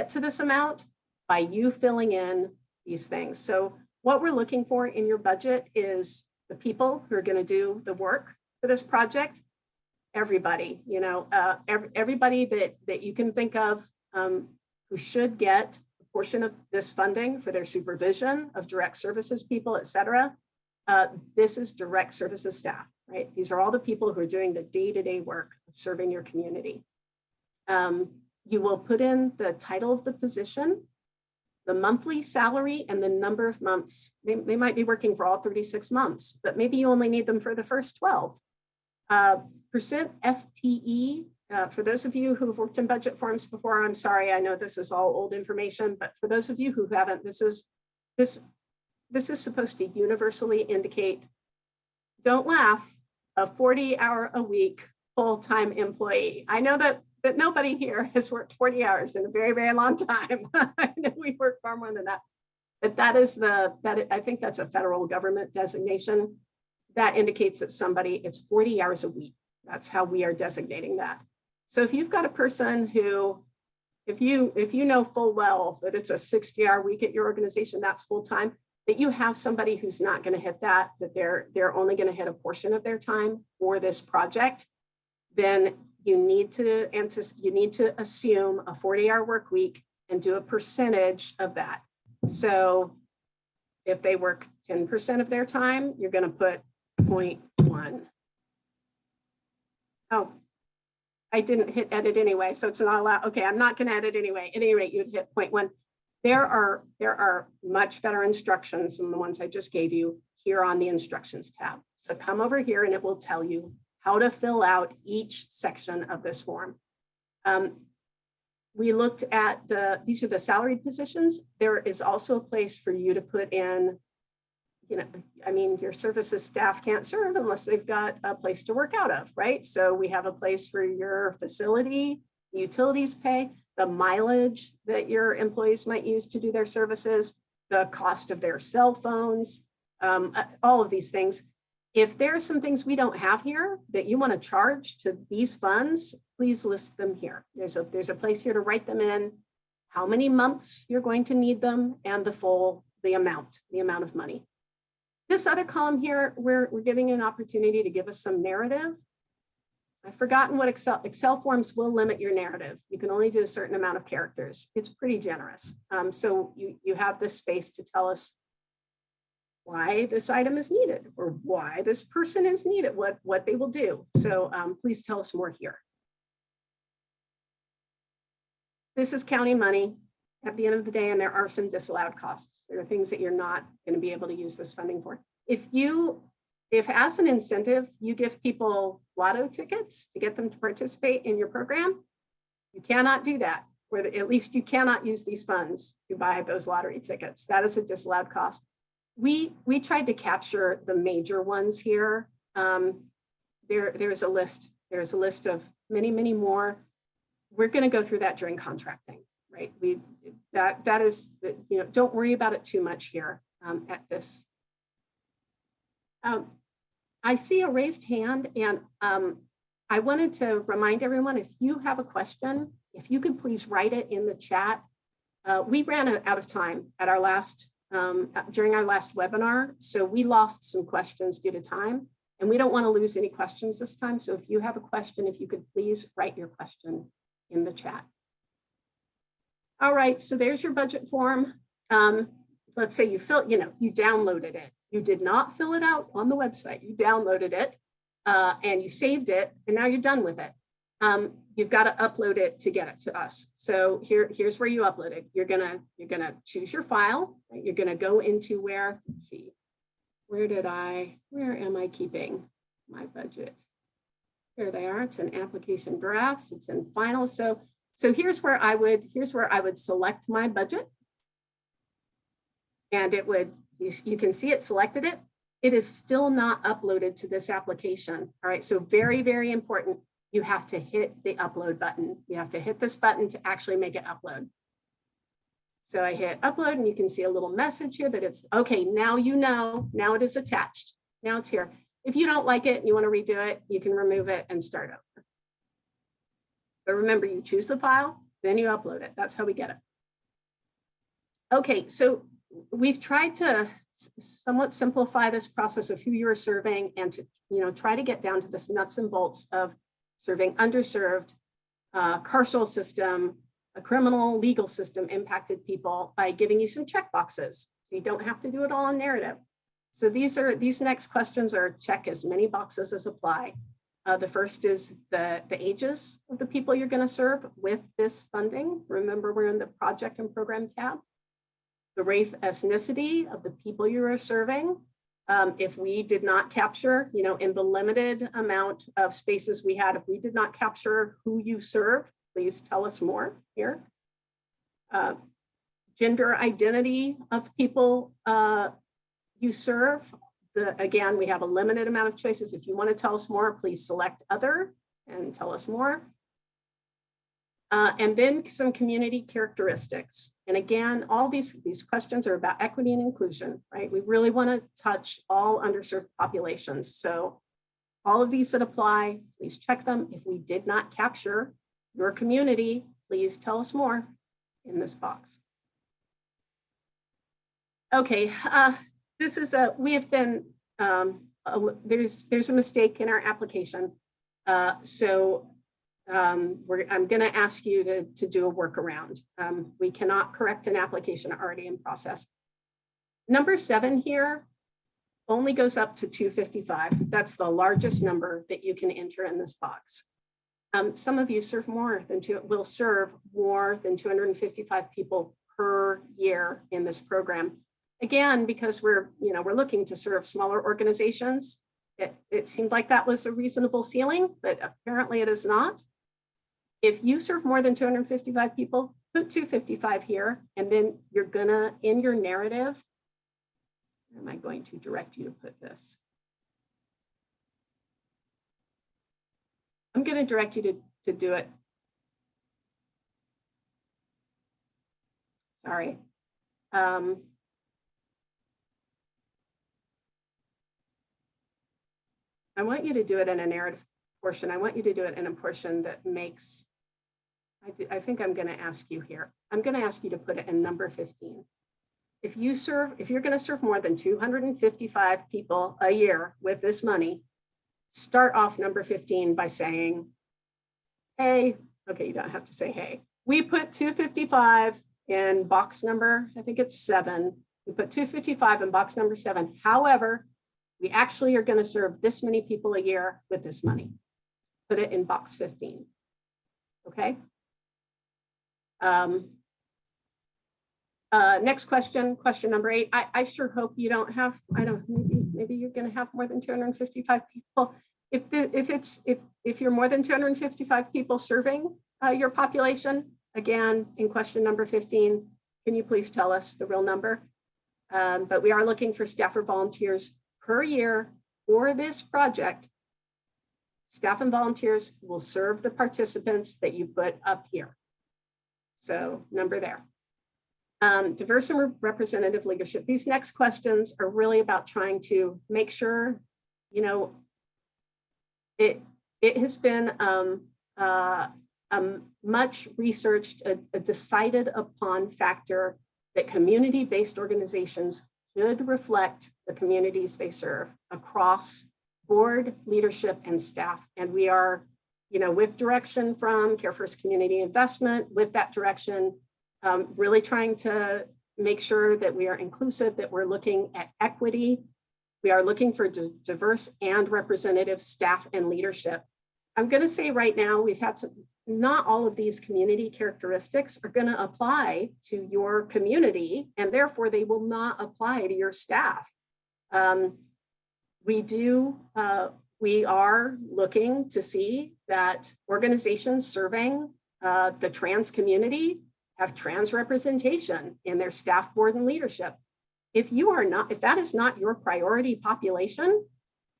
to this amount by you filling in these things. So what we're looking for in your budget is the people who are going to do the work for this project. Everybody, everybody that you can think of who should get a portion of this funding for their supervision of direct services people, et cetera. This is direct services staff, right? These are all the people who are doing the day-to-day work of serving your community. You will put in the title of the position. the monthly salary and the number of months. They might be working for all 36 months, but maybe you only need them for the first 12. Percent FTE, for those of you who've worked in budget forms before, I'm sorry, I know this is all old information, but for those of you who haven't, this is supposed to universally indicate, don't laugh, a 40-hour-a-week full-time employee. I know that nobody here has worked 40 hours in a very, very long time. I know we work far more than that. But I think that's a federal government designation that indicates that somebody, it's 40 hours a week. That's how we are designating that. So if you've got a person who, if you know full well that it's a 60-hour week at your organization, that's full-time, that you have somebody who's not going to hit that they're only going to hit a portion of their time for this project, then you need to assume a 40-hour work week and do a percentage of that. So if they work 10% of their time, you're going to put 0.1. Oh, I didn't hit edit anyway, so it's not allowed. Okay, I'm not going to edit anyway. At any rate, you'd hit 0.1. There are much better instructions than the ones I just gave you here on the instructions tab. So come over here and it will tell you how to fill out each section of this form. We looked at these are the salaried positions. There is also a place for you to put in, your services staff can't serve unless they've got a place to work out of, right? So we have a place for your facility, utilities pay, the mileage that your employees might use to do their services, the cost of their cell phones, all of these things. If there are some things we don't have here that you want to charge to these funds, please list them here. There's a place here to write them in, how many months you're going to need them, and the amount of money. This other column here, we're giving you an opportunity to give us some narrative. I've forgotten what Excel forms will limit your narrative. You can only do a certain amount of characters. It's pretty generous. So you have this space to tell us why this item is needed or why this person is needed, what they will do. So please tell us more here. This is county money at the end of the day, and there are some disallowed costs. There are things that you're not going to be able to use this funding for. If as an incentive, you give people lotto tickets to get them to participate in your program, you cannot do that, or at least you cannot use these funds to buy those lottery tickets. That is a disallowed cost. We tried to capture the major ones here. There's a list of many, many more. We're going to go through that during contracting, right? That is, don't worry about it too much here at this. I see a raised hand, and I wanted to remind everyone, if you have a question, if you could please write it in the chat. We ran out of time at our during our last webinar, so we lost some questions due to time, and we don't want to lose any questions this time. So if you have a question, if you could please write your question in the chat. All right, so there's your budget form. Let's say you downloaded it. You did not fill it out on the website. You downloaded it and you saved it, and now you're done with it. You've got to upload it to get it to us. So here's where you upload it. You're gonna choose your file. Right? You're gonna go into let's see, where am I keeping my budget? Here they are. It's in application drafts. It's in final. So here's where I would select my budget, and it would. You can see it selected it. It is still not uploaded to this application. All right. So very, very important. You have to hit the upload button. You have to hit this button to actually make it upload. So I hit upload, and you can see a little message here that it's okay. Now now it is attached. Now it's here. If you don't like it and you want to redo it, you can remove it and start over. But remember, you choose the file, then you upload it. That's how we get it. Okay, so we've tried to somewhat simplify this process of who you are serving, and to try to get down to this nuts and bolts of serving underserved, carceral system, a criminal legal system impacted people by giving you some check boxes. So you don't have to do it all in narrative. So these next questions are check as many boxes as apply. The first is the ages of the people you're going to serve with this funding. Remember, we're in the project and program tab. the race ethnicity of the people you are serving. If we did not capture, in the limited amount of spaces we had, if we did not capture who you serve, please tell us more here. Gender identity of people you serve. Again, we have a limited amount of choices. If you want to tell us more, please select other and tell us more. And then some community characteristics. And again, all these questions are about equity and inclusion, right? We really want to touch all underserved populations. So all of these that apply, please check them. If we did not capture your community, please tell us more in this box. Okay, this is we have been, there's a mistake in our application. I'm going to ask you to do a workaround. We cannot correct an application already in process. Number 7 here only goes up to 255. That's the largest number that you can enter in this box. Some of you serve more than will serve more than 255 people per year in this program. Again, because we're looking to serve smaller organizations. It seemed like that was a reasonable ceiling, but apparently it is not. If you serve more than 255 people, put 255 here, and then you're gonna, in your narrative, where am I going to direct you to put this? I'm gonna direct you to do it. Sorry. I want you to do it in a narrative portion. I want you to do it in a portion that makes, I think I'm going to ask you here. I'm going to ask you to put it in number 15. If you're going to serve more than 255 people a year with this money, start off number 15 by saying, hey, okay, you don't have to say, hey. We put 255 in box number, I think it's 7. We put 255 in box number 7. However, we actually are going to serve this many people a year with this money. Put it in box 15. Okay. Next question, question number 8. I sure hope you don't have, maybe you're going to have more than 255 people. If you're more than 255 people serving your population, again, in question number 15, can you please tell us the real number? But we are looking for staff or volunteers per year for this project. Staff and volunteers will serve the participants that you put up here. So number there. Diverse and representative leadership. These next questions are really about trying to make sure, it has been much researched, a decided upon factor that community-based organizations should reflect the communities they serve across board, leadership, and staff. And we are, with direction from Care First Community Investment, with that direction, really trying to make sure that we are inclusive, that we're looking at equity. We are looking for diverse and representative staff and leadership. I'm going to say right now, we've had not all of these community characteristics are going to apply to your community, and therefore they will not apply to your staff. We are looking to see that organizations serving the trans community have trans representation in their staff, board, and leadership. If that is not your priority population,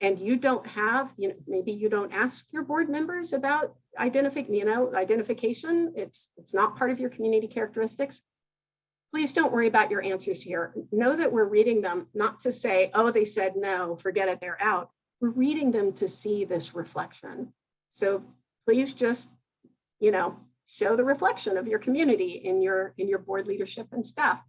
and you don't have, maybe you don't ask your board members about identification, it's not part of your community characteristics, please don't worry about your answers here. Know that we're reading them not to say, oh, they said no, forget it, they're out. We're reading them to see this reflection. So please just, show the reflection of your community in your board leadership and staff.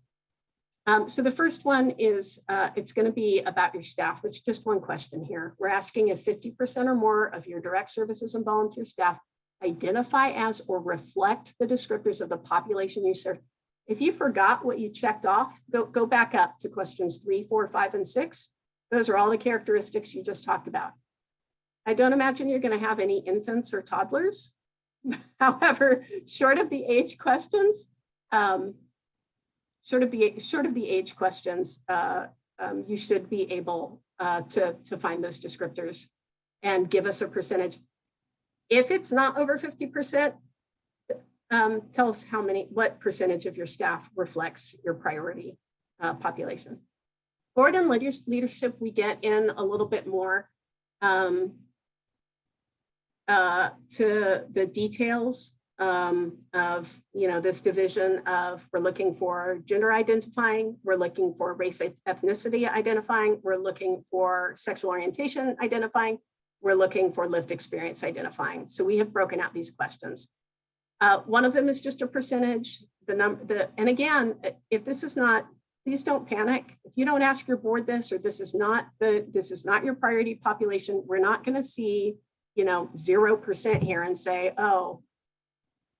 So the first one is, it's going to be about your staff. It's just one question here. We're asking if 50% or more of your direct services and volunteer staff identify as or reflect the descriptors of the population you serve. If you forgot what you checked off, go back up to questions 3, 4, 5, and 6. Those are all the characteristics you just talked about. I don't imagine you're going to have any infants or toddlers. However, short of the age questions, short of the age questions, you should be able to find those descriptors and give us a percentage. If it's not over 50%, tell us what percentage of your staff reflects your priority population. Board and leadership, we get in a little bit more to the details of this division of, we're looking for gender identifying, we're looking for race ethnicity identifying, we're looking for sexual orientation identifying, we're looking for lived experience identifying. So we have broken out these questions. One of them is just a percentage. And again, if this is not, please don't panic. If you don't ask your board this, or this is not your priority population, we're not going to see 0% here and say, oh,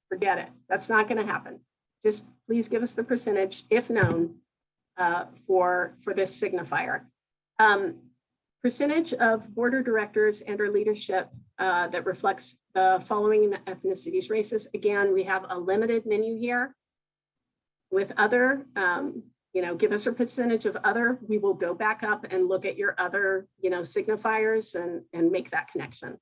forget it. That's not going to happen. Just please give us the percentage, if known, for this signifier. Percentage of board of directors and or leadership that reflects the following ethnicities, races. Again, we have a limited menu here. With other, give us a percentage of other. We will go back up and look at your other, signifiers and make that connection.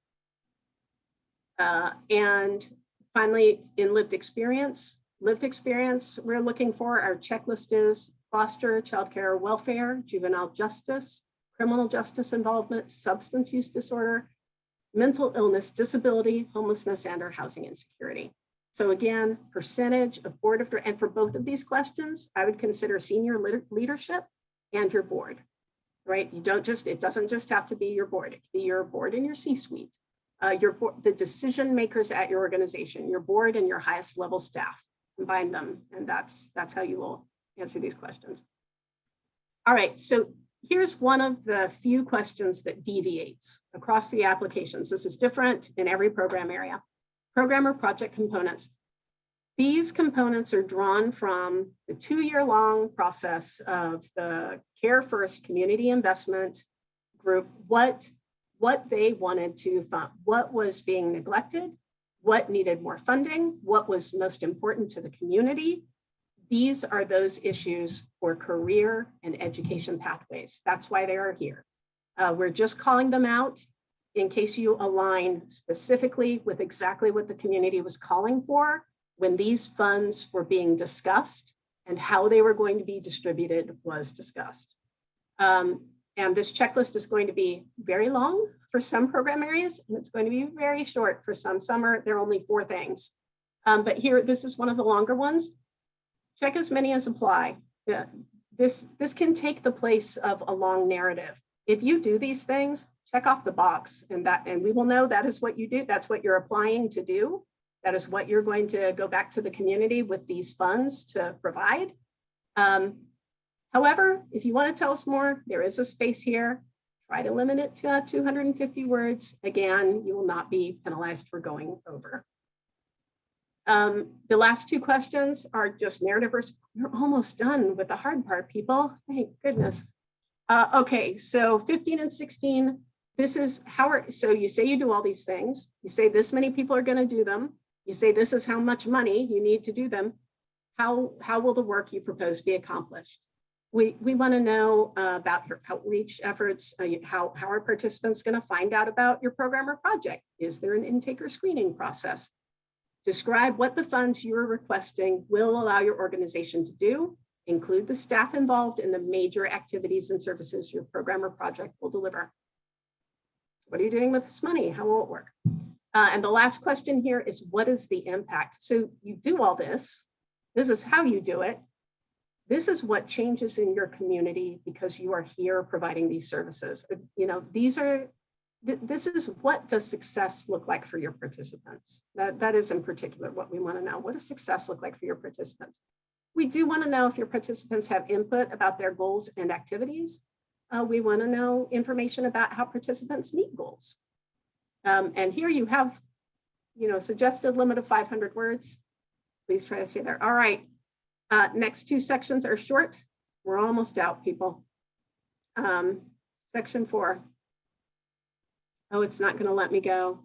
And finally, in lived experience, we're looking for, our checklist is foster, childcare, welfare, juvenile justice, criminal justice involvement, substance use disorder, mental illness, disability, homelessness, and or housing insecurity. So again, percentage of board of, and for both of these questions, I would consider senior leadership and your board, right? It doesn't just have to be your board. It can be your board and your C-suite, the decision makers at your organization, your board and your highest level staff, combine them. And that's how you will answer these questions. All right, so here's one of the few questions that deviates across the applications. This is different in every program area. Program or project components. These components are drawn from the 2-year-long process of the Care First Community Investment Group, what they wanted to fund, what was being neglected, what needed more funding, what was most important to the community. These are those issues for career and education pathways. That's why they are here. We're just calling them out in case you align specifically with exactly what the community was calling for when these funds were being discussed and how they were going to be distributed was discussed. And this checklist is going to be very long for some program areas, and it's going to be very short for some. Some are, there are only 4 things. But here, this is one of the longer ones. Check as many as apply. Yeah, this can take the place of a long narrative. If you do these things, check off the box, and we will know that is what you do. That's what you're applying to do. That is what you're going to go back to the community with these funds to provide. However, if you want to tell us more, there is a space here. Try to limit it to 250 words. Again, you will not be penalized for going over. The last 2 questions are just narrative. You're almost done with the hard part, people. Thank goodness. Okay, so 15 and 16. This is so you say you do all these things. You say this many people are going to do them. You say this is how much money you need to do them. How will the work you propose be accomplished? We want to know about your outreach efforts. How are participants going to find out about your program or project? Is there an intake or screening process? Describe what the funds you are requesting will allow your organization to do. Include the staff involved in the major activities and services your program or project will deliver. What are you doing with this money? How will it work? And the last question here is, what is the impact? So you do all this. This is how you do it. This is what changes in your community because you are here providing these services. This is what does success look like for your participants? That is in particular what we want to know. What does success look like for your participants? We do want to know if your participants have input about their goals and activities. We want to know information about how participants meet goals. And here you have, suggested limit of 500 words. Please try to stay there. All right. Next 2 sections are short. We're almost out, people. Section 4. Oh, it's not going to let me go.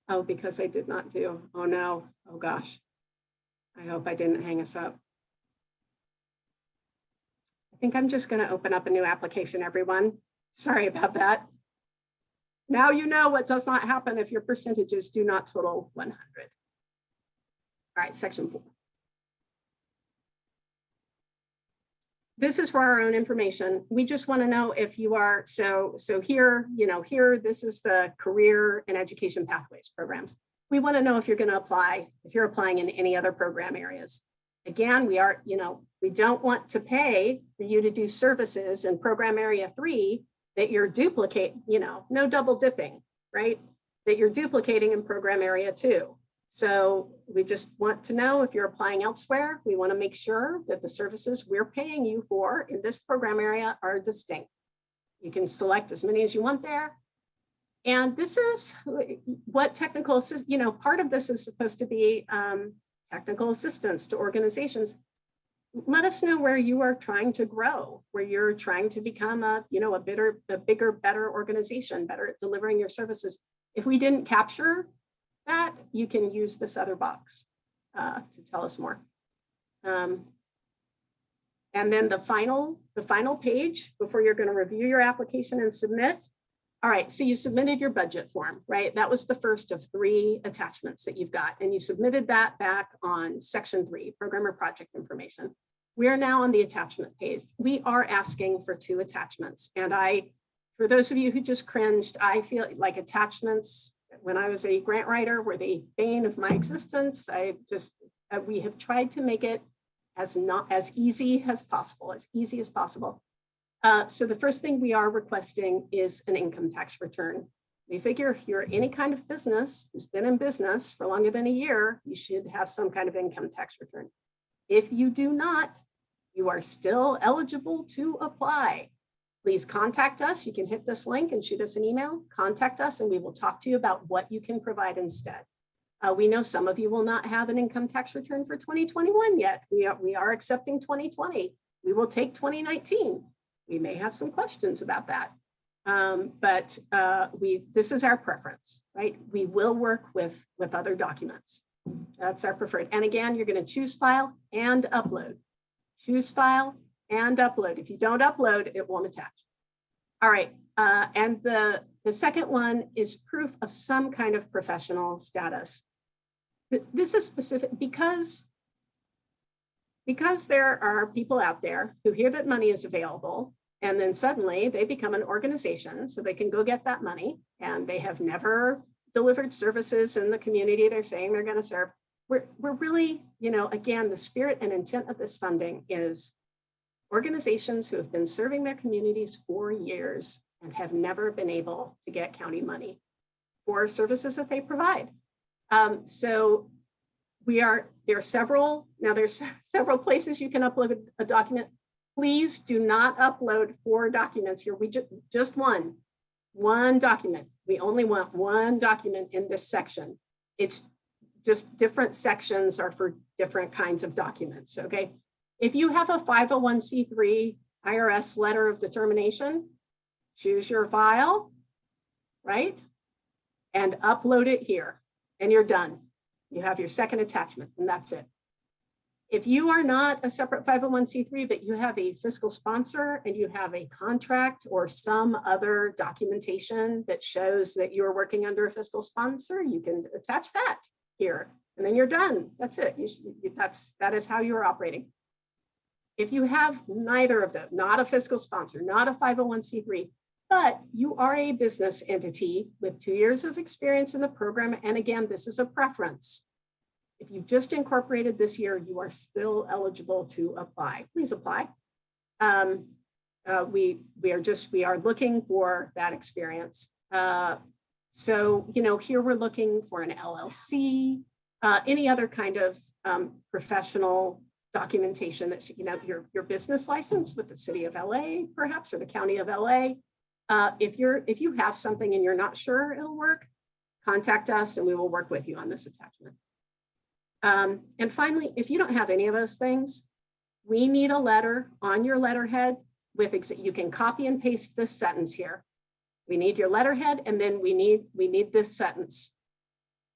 Oh, because I did not do. Oh, no. Oh, gosh. I hope I didn't hang us up. think I'm just going to open up a new application, everyone. Sorry about that. Now you know what does not happen if your percentages do not total 100. All right, section 4. This is for our own information. We just want to know if you are, so here, here, this is the career and education pathways programs. We want to know if you're going to apply, if you're applying in any other program areas. Again, we don't want to pay for you to do services in program area 3 that you're no double dipping, right? That you're duplicating in program area 2. So we just want to know if you're applying elsewhere. We want to make sure that the services we're paying you for in this program area are distinct. You can select as many as you want there. And this is what technical assist, part of this is supposed to be technical assistance to organizations. Let us know where you are trying to grow, where you're trying to become a bigger, better organization, better at delivering your services. If we didn't capture that, you can use this other box to tell us more. And then the final page before you're going to review your application and submit. All right, so you submitted your budget form, right? That was the first of 3 attachments that you've got, and you submitted that back on section 3, program or project information. We are now on the attachment page. We are asking for 2 attachments. And for those of you who just cringed, I feel like attachments, when I was a grant writer, were the bane of my existence. We have tried to make it as easy as possible, So the first thing we are requesting is an income tax return. We figure if you're any kind of business who's been in business for longer than a year, you should have some kind of income tax return. If you do not, you are still eligible to apply. Please contact us. You can hit this link and shoot us an email. Contact us and we will talk to you about what you can provide instead. We know some of you will not have an income tax return for 2021 yet. We are accepting 2020. We will take 2019. We may have some questions about that. But this is our preference, right? We will work with other documents. That's our preferred. And again, you're going to choose file and upload. Choose file and upload. If you don't upload, it won't attach. All right. And the second one is proof of some kind of professional status. This is specific because there are people out there who hear that money is available, and then suddenly they become an organization so they can go get that money, and they have never delivered services in the community they're saying they're going to serve. We're really, again, the spirit and intent of this funding is organizations who have been serving their communities for years and have never been able to get county money for services that they provide. So there's several places you can upload a document. Please do not upload 4 documents here. We just one document. We only want 1 document in this section. It's just different sections are for different kinds of documents, okay? If you have a 501c3 IRS letter of determination, choose your file, right? And upload it here, and you're done. You have your second attachment, and that's it. If you are not a separate 501c3, but you have a fiscal sponsor and you have a contract or some other documentation that shows that you're working under a fiscal sponsor, you can attach that here, and then you're done. That's it. That is how you're operating. If you have neither of them, not a fiscal sponsor, not a 501c3, but you are a business entity with 2 years of experience in the program, and again, this is a preference. If you've just incorporated this year, you are still eligible to apply. Please apply. We are looking for that experience. So, here we're looking for an LLC, any other kind of professional documentation that, your business license with the city of LA, perhaps, or the county of LA. If you have something and you're not sure it'll work, contact us and we will work with you on this attachment. And finally, if you don't have any of those things, we need a letter on your letterhead you can copy and paste this sentence here. We need your letterhead, and then we need this sentence.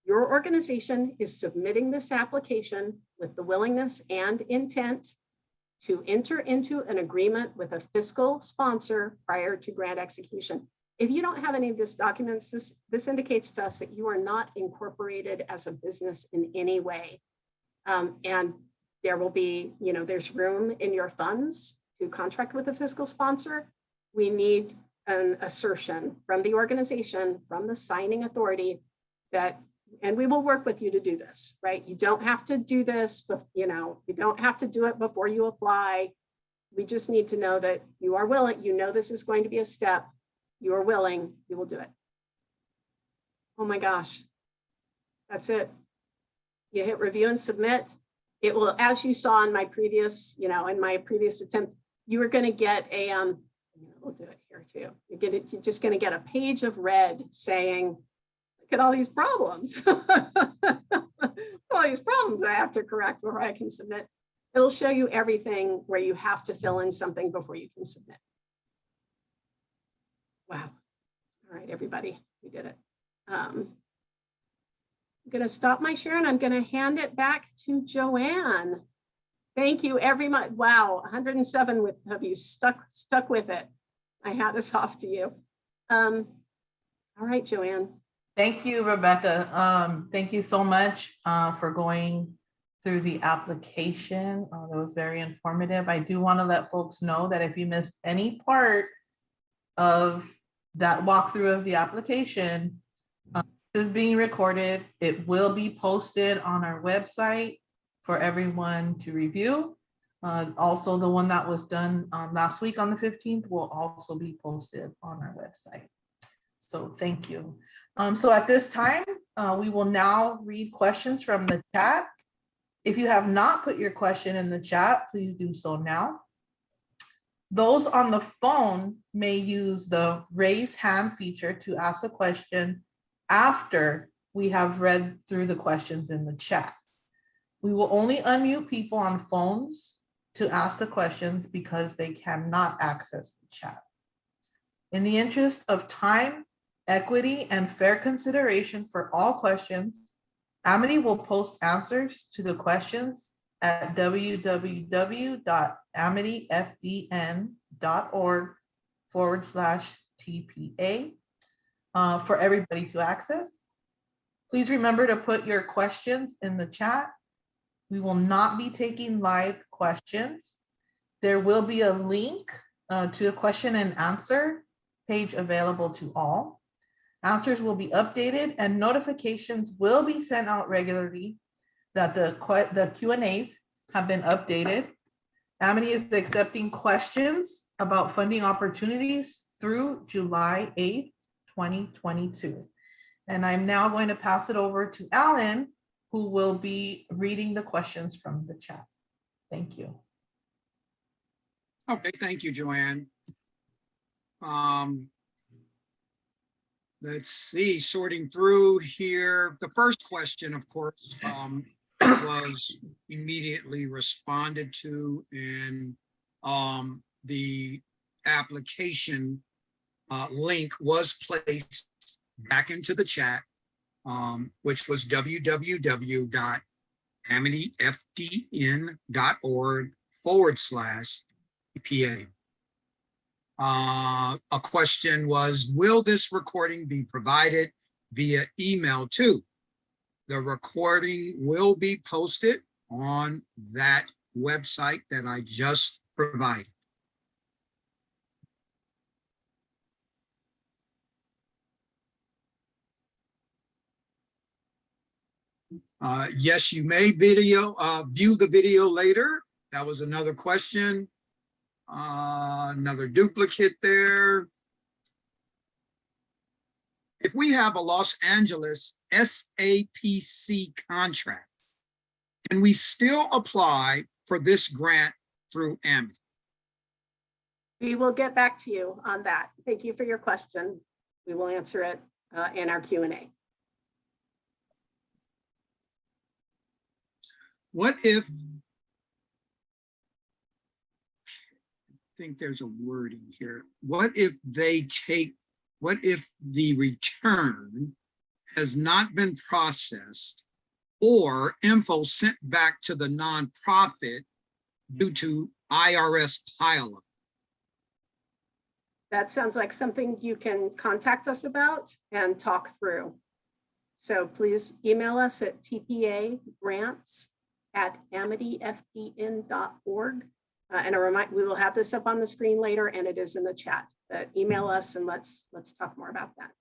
Your organization is submitting this application with the willingness and intent to enter into an agreement with a fiscal sponsor prior to grant execution. If you don't have any of these documents, this indicates to us that you are not incorporated as a business in any way. And there will be, there's room in your funds to contract with a fiscal sponsor. We need an assertion from the organization, from the signing authority that, and we will work with you to do this, right? You don't have to do this, but you don't have to do it before you apply. We just need to know that you are willing, this is going to be a step. You are willing, you will do it. Oh my gosh, that's it. You hit review and submit. It will, as you saw in my previous, in my previous attempt, you are going to get a, we'll do it here too. You're just going to get a page of red saying, look at all these problems. All these problems I have to correct before I can submit. It'll show you everything where you have to fill in something before you can submit. Wow. All right, everybody, we did it. I'm going to stop my share and I'm going to hand it back to Joanne. Thank you, everyone. Wow, 107 of you stuck with it. I had this off to you. All right, Joanne. Thank you, Rebecca. Thank you so much for going through the application. That was very informative. I do want to let folks know that if you missed any part of that walkthrough of the application, this is being recorded. It will be posted on our website for everyone to review. Also, the one that was done last week on the 15th will also be posted on our website. So thank you. So at this time, we will now read questions from the chat. If you have not put your question in the chat, please do so now. Those on the phone may use the raise hand feature to ask a question after we have read through the questions in the chat. We will only unmute people on phones to ask the questions because they cannot access the chat. In the interest of time, equity, and fair consideration for all questions, Amity will post answers to the questions at www.amityfdn.org/TPA for everybody to access. Please remember to put your questions in the chat. We will not be taking live questions. There will be a link to a question and answer page available to all. Answers will be updated and notifications will be sent out regularly that the Q&As have been updated. Amity is accepting questions about funding opportunities through July 8th, 2022. And I'm now going to pass it over to Alan, who will be reading the questions from the chat. Thank you. Okay, thank you, Joanne. Let's see, sorting through here. The first question, of course, was immediately responded to, and the application link was placed back into the chat, which was www.amityfdn.org/PA. A question was, will this recording be provided via email too? The recording will be posted on that website that I just provided. Yes, you may view the video later. That was another question. Another duplicate there. If we have a Los Angeles SAPC contract, can we still apply for this grant through Amity? We will get back to you on that. Thank you for your question. We will answer it in our Q&A. What if, I think there's a wording here. What if the return has not been processed or info sent back to the nonprofit due to IRS pileup? That sounds like something you can contact us about and talk through. So please email us at tpagrants@amityfdn.org. And we will have this up on the screen later, and it is in the chat. But email us and let's talk more about that.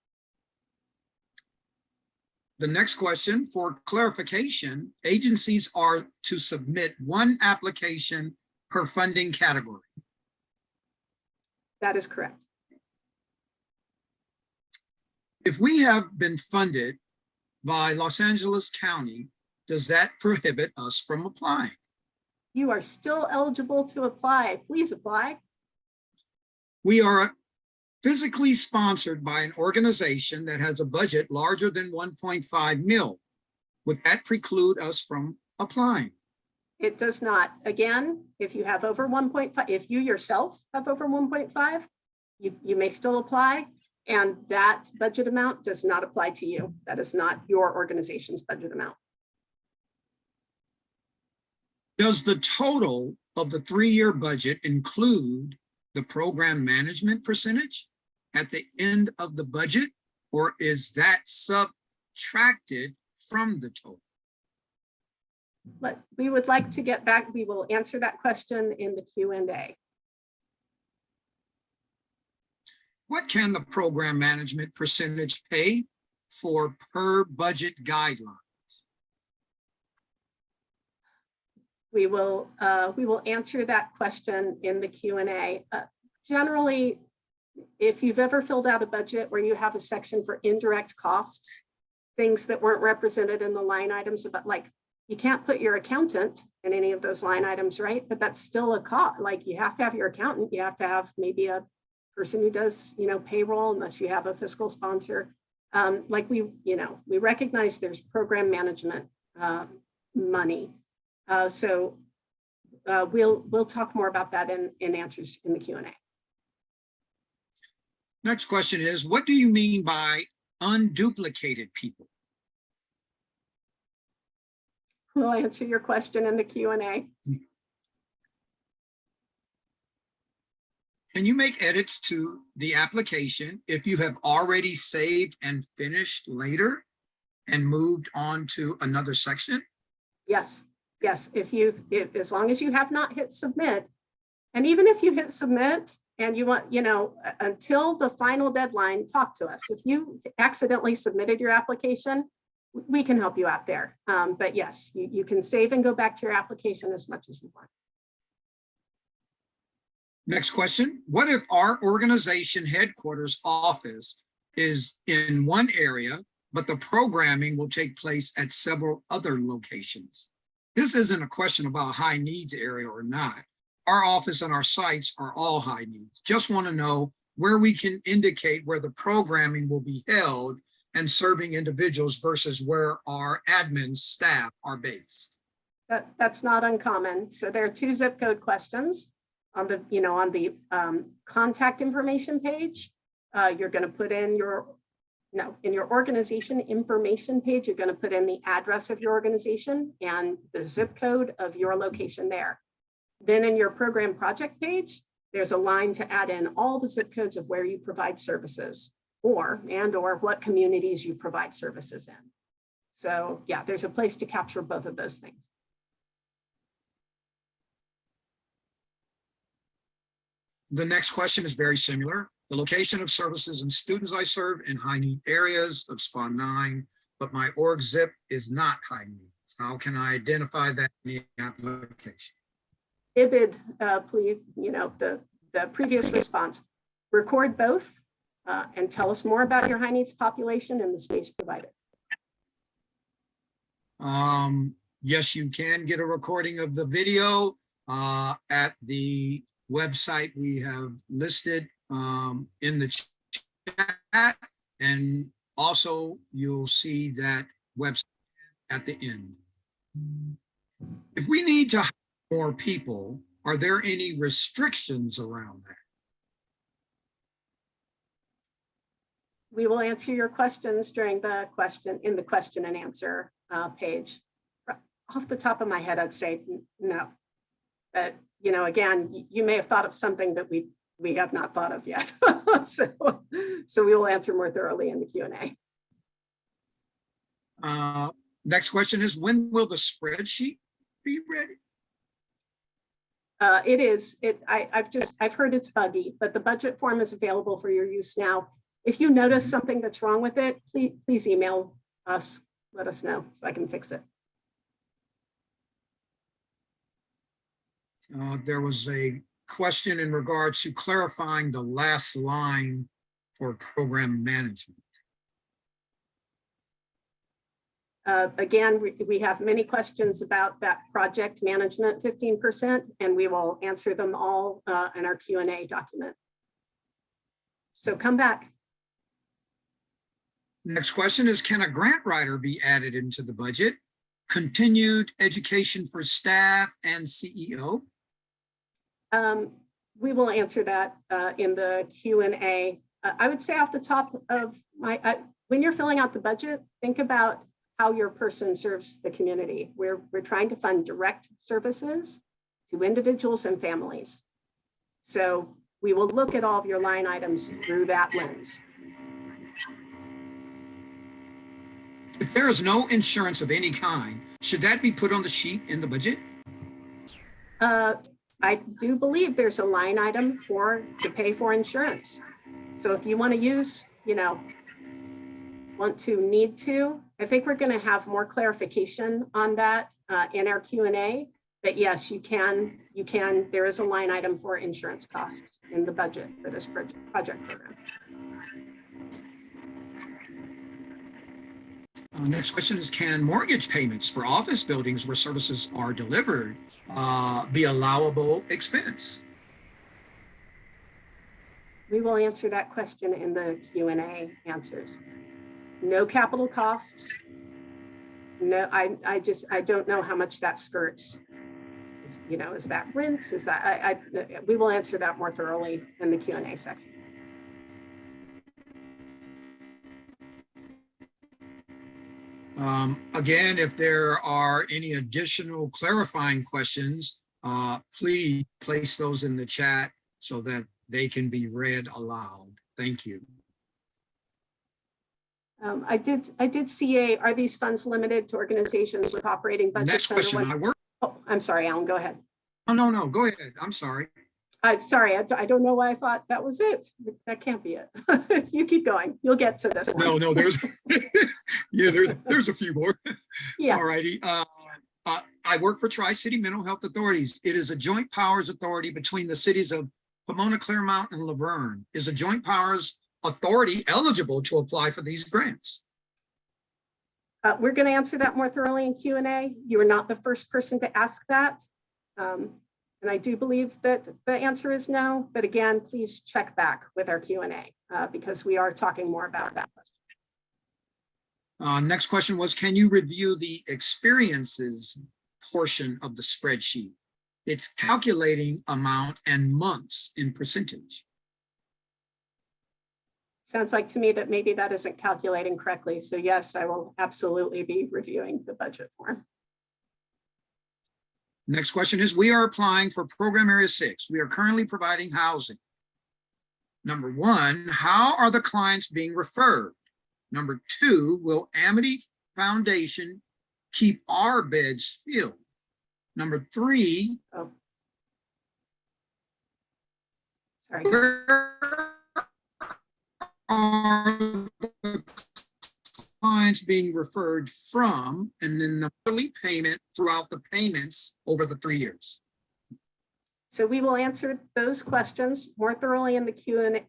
The next question, for clarification, agencies are to submit one application per funding category. That is correct. If we have been funded by Los Angeles County, does that prohibit us from applying? You are still eligible to apply. Please apply. We are physically sponsored by an organization that has a budget larger than 1.5 mil. Would that preclude us from applying? It does not. Again, if you have over 1.5, if you yourself have over 1.5, you may still apply. And that budget amount does not apply to you. That is not your organization's budget amount. Does the total of the 3-year budget include the program management percentage at the end of the budget, or is that subtracted from the total? We would like to get back. We will answer that question in the Q&A. What can the program management percentage pay for per budget guideline? We will answer that question in the Q&A. Generally, if you've ever filled out a budget where you have a section for indirect costs, things that weren't represented in the line items, about like you can't put your accountant in any of those line items, right? But that's still a cost. Like you have to have your accountant, you have to have maybe a person who does, payroll, unless you have a fiscal sponsor. We recognize there's program management money. So we'll talk more about that in answers in the Q&A. Next question is, what do you mean by unduplicated people? We'll answer your question in the Q&A. Can you make edits to the application if you have already saved and finished later and moved on to another section? Yes. Yes, as long as you have not hit submit, and even if you hit submit and you want, until the final deadline, talk to us. If you accidentally submitted your application, we can help you out there. But yes, you can save and go back to your application as much as you want. Next question. What if our organization headquarters office is in one area, but the programming will take place at several other locations? This isn't a question about high needs area or not. Our office and our sites are all high needs. Just want to know where we can indicate where the programming will be held and serving individuals versus where our admin staff are based. That's not uncommon. So there are 2 zip code questions on the contact information page. You're going to put in in your organization information page, you're going to put in the address of your organization and the zip code of your location there. Then in your program project page, there's a line to add in all the zip codes of where you provide services or what communities you provide services in. So yeah, there's a place to capture both of those things. The next question is very similar. The location of services and students I serve in high need areas of SPA 9, but my org zip is not high needs. How can I identify that in the application? IBID, please, the previous response, record both and tell us more about your high needs population and the space provided. Yes, you can get a recording of the video at the website we have listed in the chat, and also you'll see that website at the end. If we need to hire more people, are there any restrictions around that? We will answer your questions during the question and answer page. Off the top of my head, I'd say no. But you know, again, you may have thought of something that we have not thought of yet. So we will answer more thoroughly in the Q&A. Next question is, when will the spreadsheet be ready? It is, I've heard it's buggy, but the budget form is available for your use now. If you notice something that's wrong with it, please email us, let us know so I can fix it. There was a question in regards to clarifying the last line for program management. Again, we have many questions about that project management 15%, and we will answer them all in our Q&A document. So come back. Next question is, can a grant writer be added into the budget? Continued education for staff and CEO? We will answer that in the Q&A. I would say off the top of my, when you're filling out the budget, think about how your person serves the community. We're trying to fund direct services to individuals and families. So we will look at all of your line items through that lens. If there is no insurance of any kind, should that be put on the sheet in the budget? I do believe there's a line item to pay for insurance. So if you want to use, you know, need to, I think we're going to have more clarification on that in our Q&A. But yes, you can, there is a line item for insurance costs in the budget for this project program. Next question is, can mortgage payments for office buildings where services are delivered be allowable expense? We will answer that question in the Q&A answers. No capital costs. No, I don't know how much that skirts. You know, is that rent? Is that, we will answer that more thoroughly in the Q&A section. Again, if there are any additional clarifying questions, please place those in the chat so that they can be read aloud. Thank you. I did see are these funds limited to organizations with operating budgets? Next question. Oh, I'm sorry, Alan, go ahead. Oh, no, go ahead. I'm sorry. Sorry, I don't know why I thought that was it. That can't be it. You keep going. You'll get to this one. No, there's, yeah, there's a few more. Yeah. All righty. I work for Tri-City Mental Health Authorities. It is a joint powers authority between the cities of Pomona, Claremont, and Laverne. Is a joint powers authority eligible to apply for these grants? We're going to answer that more thoroughly in Q&A. You are not the first person to ask that. And I do believe that the answer is no, but again, please check back with our Q&A because we are talking more about that. Next question was, can you review the experiences portion of the spreadsheet? It's calculating amount and months in percentage. Sounds like to me that maybe that isn't calculating correctly. So yes, I will absolutely be reviewing the budget form. Next question is, we are applying for program area 6. We are currently providing housing. Number 1, how are the clients being referred? Number 2, will Amity Foundation keep our beds filled? Number 3, Sorry. where are the clients being referred from, and then the monthly payment throughout the payments over the 3 years. So we will answer those questions more thoroughly in the Q&A.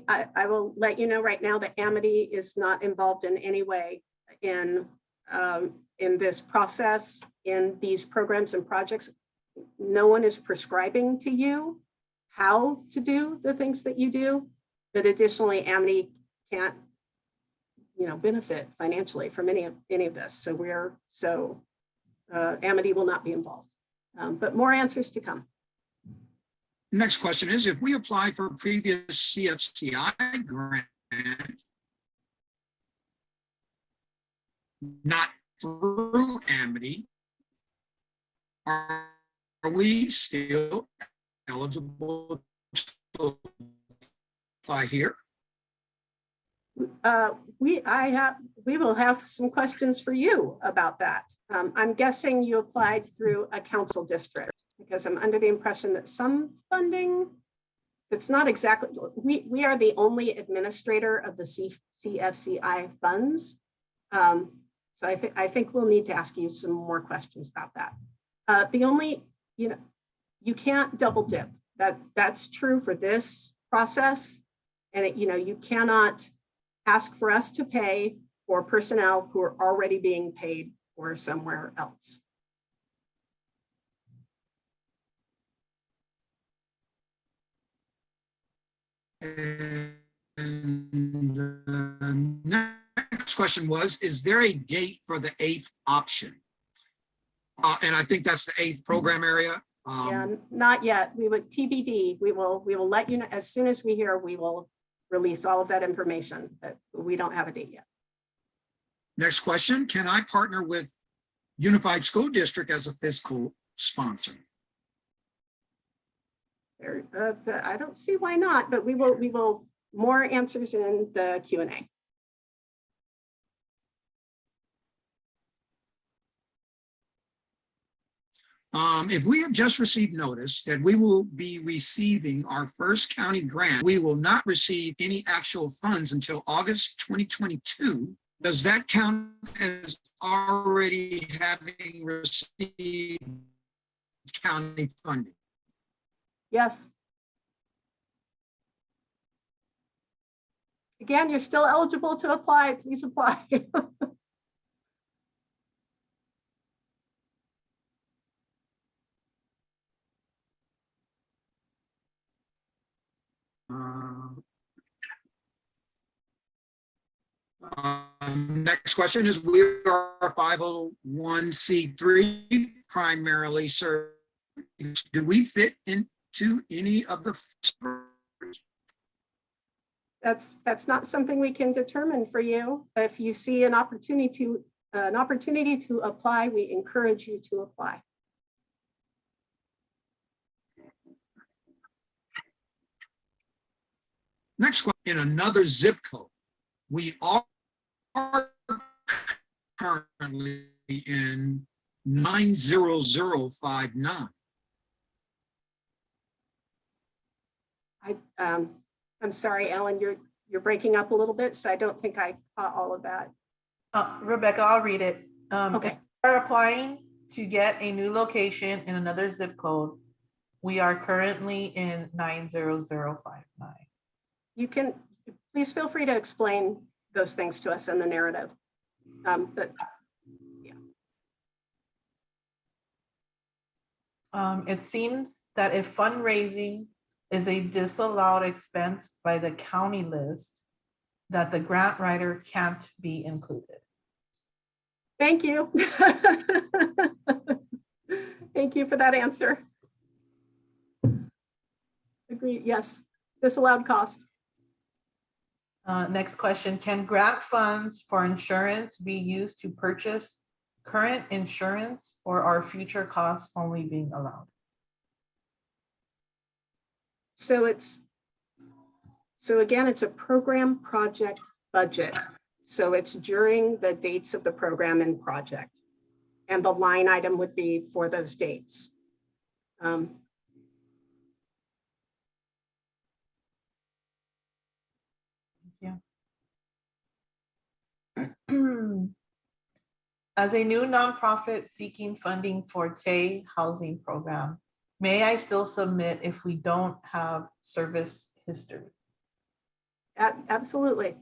I will let you know right now that Amity is not involved in any way in this process, in these programs and projects. No one is prescribing to you how to do the things that you do, but additionally, Amity can't benefit financially from any of this. So Amity will not be involved, but more answers to come. Next question is, if we applied for a previous CFCI grant, not through Amity, are we still eligible to apply here? We will have some questions for you about that. I'm guessing you applied through a council district because I'm under the impression that some funding, it's not exactly, we are the only administrator of the CFCI funds. So I think we'll need to ask you some more questions about that. The only, you can't double dip. That's true for this process. And you cannot ask for us to pay for personnel who are already being paid for somewhere else. And the next question was, is there a date for the 8th option? And I think that's the 8th program area. Yeah, not yet. We would TBD. We will let you know as soon as we hear. We will release all of that information, but we don't have a date yet. Next question, can I partner with Unified School District as a fiscal sponsor? I don't see why not, but we will more answers in the Q&A. If we have just received notice that we will be receiving our first county grant, we will not receive any actual funds until August 2022. Does that count as already having received county funding? Yes. Again, you're still eligible to apply. Please apply. Next question is, we are 501c3 primarily served. Do we fit into any of the? That's not something we can determine for you. If you see an opportunity to apply, we encourage you to apply. Next question, in another zip code, we are currently in 90059. I'm sorry, Alan, you're breaking up a little bit, so I don't think I caught all of that. Rebecca, I'll read it. Okay. If you are applying to get a new location in another zip code, we are currently in 90059. You can, please feel free to explain those things to us in the narrative. But yeah. It seems that if fundraising is a disallowed expense by the county list, that the grant writer can't be included. Thank you. Thank you for that answer. Agreed, yes, disallowed cost. Next question, can grant funds for insurance be used to purchase current insurance, or are future costs only being allowed? So again, it's a program project budget. So it's during the dates of the program and project. And the line item would be for those dates. As a new nonprofit seeking funding for TAY housing program, may I still submit if we don't have service history? Absolutely.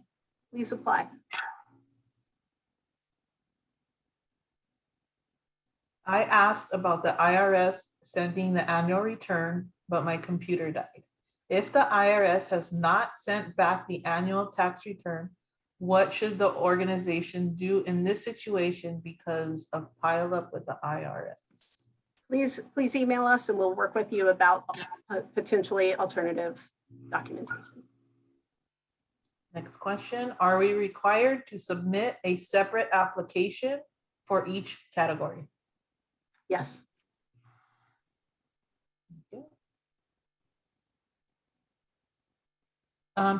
Please apply. I asked about the IRS sending the annual return, but my computer died. If the IRS has not sent back the annual tax return, what should the organization do in this situation because of pile up with the IRS? Please email us and we'll work with you about potentially alternative documentation. Next question, are we required to submit a separate application for each category? Yes.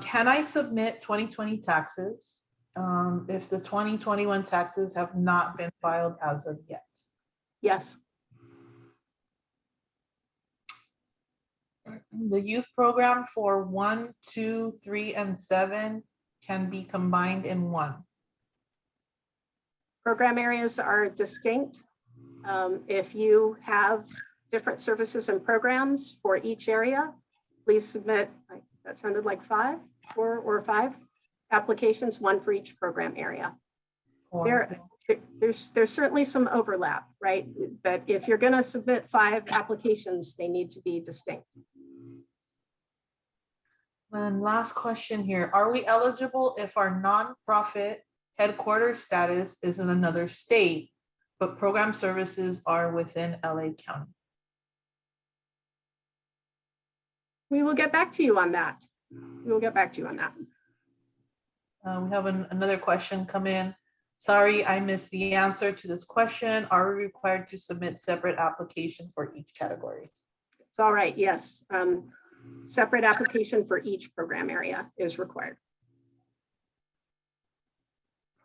Can I submit 2020 taxes if the 2021 taxes have not been filed as of yet? Yes, The youth program for 1, 2, 3, and 7 can be combined in one. program areas are distinct. If you have different services and programs for each area, please submit, that sounded like 5 or 5 applications, 1 for each program area. Or There's certainly some overlap, right? But if you're going to submit 5 applications, they need to be distinct. and last question here. Are we eligible if our nonprofit headquarters status is in another state, but program services are within LA County? We will get back to you on that. We will get back to you on that. We have another question come in. Sorry, I missed the answer to this question. Are we required to submit separate application for each category? It's all right, yes. Separate application for each program area is required.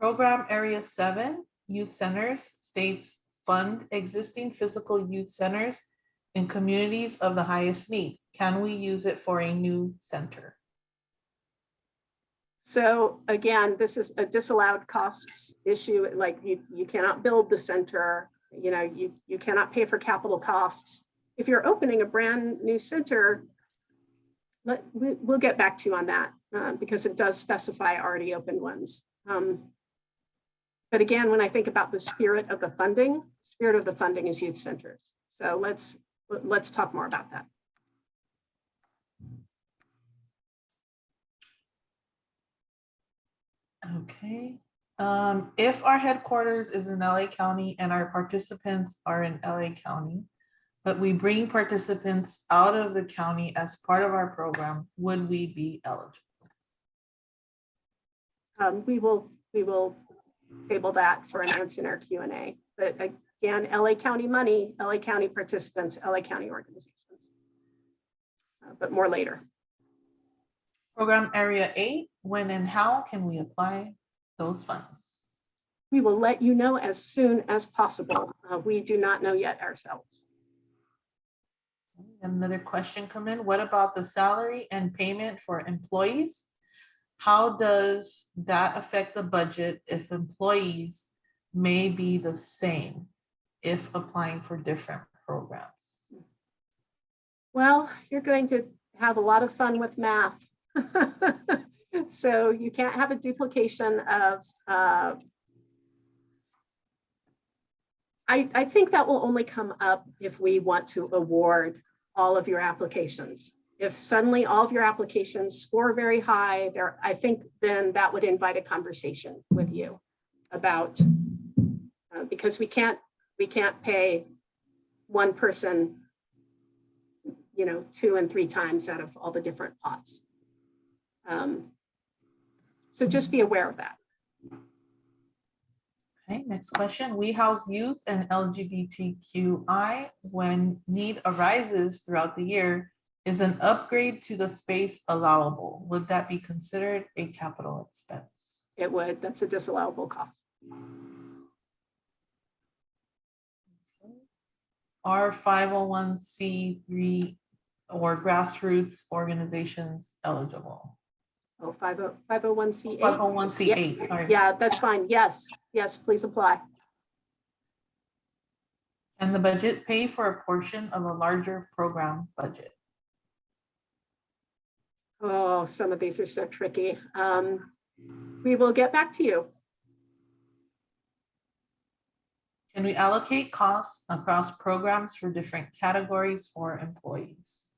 Program Area 7, Youth Centers, states fund existing physical youth centers in communities of the highest need. Can we use it for a new center? So again, this is a disallowed costs issue. Like you cannot build the center, you cannot pay for capital costs. If you're opening a brand new center, we'll get back to you on that because it does specify already open ones. But again, when I think about the spirit of the funding is youth centers. So let's talk more about that. Okay. If our headquarters is in LA County and our participants are in LA County, but we bring participants out of the county as part of our program, would we be eligible? We will table that for an answer in our Q&A. But again, LA County money, LA County participants, LA County organizations, but more later. Program Area 8, when and how can we apply those funds? We will let you know as soon as possible. We do not know yet ourselves. Another question come in. What about the salary and payment for employees? How does that affect the budget if employees may be the same if applying for different programs? Well, you're going to have a lot of fun with math. So you can't have a duplication of, I think that will only come up if we want to award all of your applications. If suddenly all of your applications score very high there, I think then that would invite a conversation with you about, because we can't pay one person, 2 and 3 times out of all the different pots. So just be aware of that. Okay, next question. We house youth and LGBTQI. When need arises throughout the year, is an upgrade to the space allowable? Would that be considered a capital expense? It would. That's a disallowable cost. Are 501c3 or grassroots organizations eligible? Oh, 501c8. 501c8, sorry. Yeah, that's fine. Yes, please apply. Can the budget pay for a portion of a larger program budget? Oh, some of these are so tricky. We will get back to you. Can we allocate costs across programs for different categories for employees?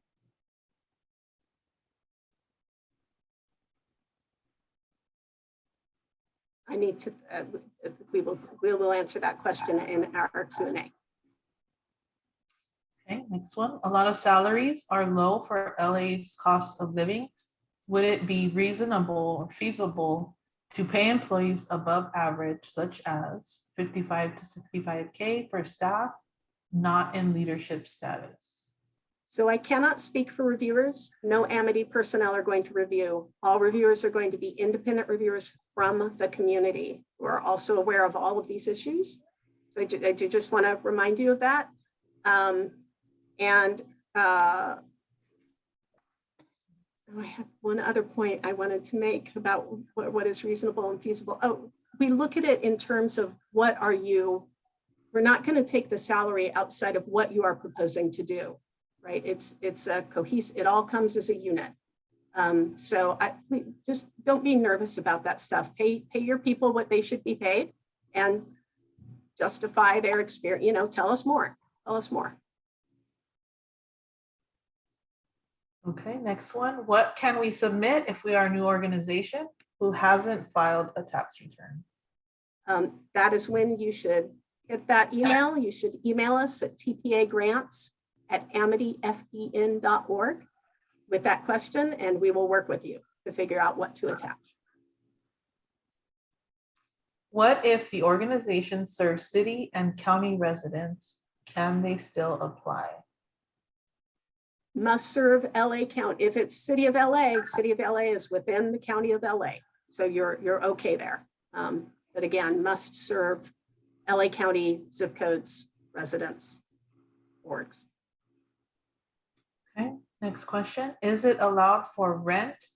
I need to, we will answer that question in our Q&A. Okay, next one. A lot of salaries are low for LA's cost of living. Would it be reasonable or feasible to pay employees above average, such as 55 to 65K for staff not in leadership status? So I cannot speak for reviewers. No Amity personnel are going to review. All reviewers are going to be independent reviewers from the community who are also aware of all of these issues. So I do just want to remind you of that. I have one other point I wanted to make about what is reasonable and feasible. Oh, we look at it in terms of what are you, we're not going to take the salary outside of what you are proposing to do, right? It's a cohesive, it all comes as a unit. So just don't be nervous about that stuff. Pay your people what they should be paid and justify their experience, tell us more. Okay, next one. What can we submit if we are a new organization who hasn't filed a tax return? That is when you should get that email. You should email us at tpagrants@amityfen.org with that question, and we will work with you to figure out what to attach. What if the organization serves city and county residents? Can they still apply? Must serve LA County. If it's City of LA is within the County of LA. So you're okay there. But again, must serve LA County zip codes, residents, orgs. Okay, next question. Is it allowed for rent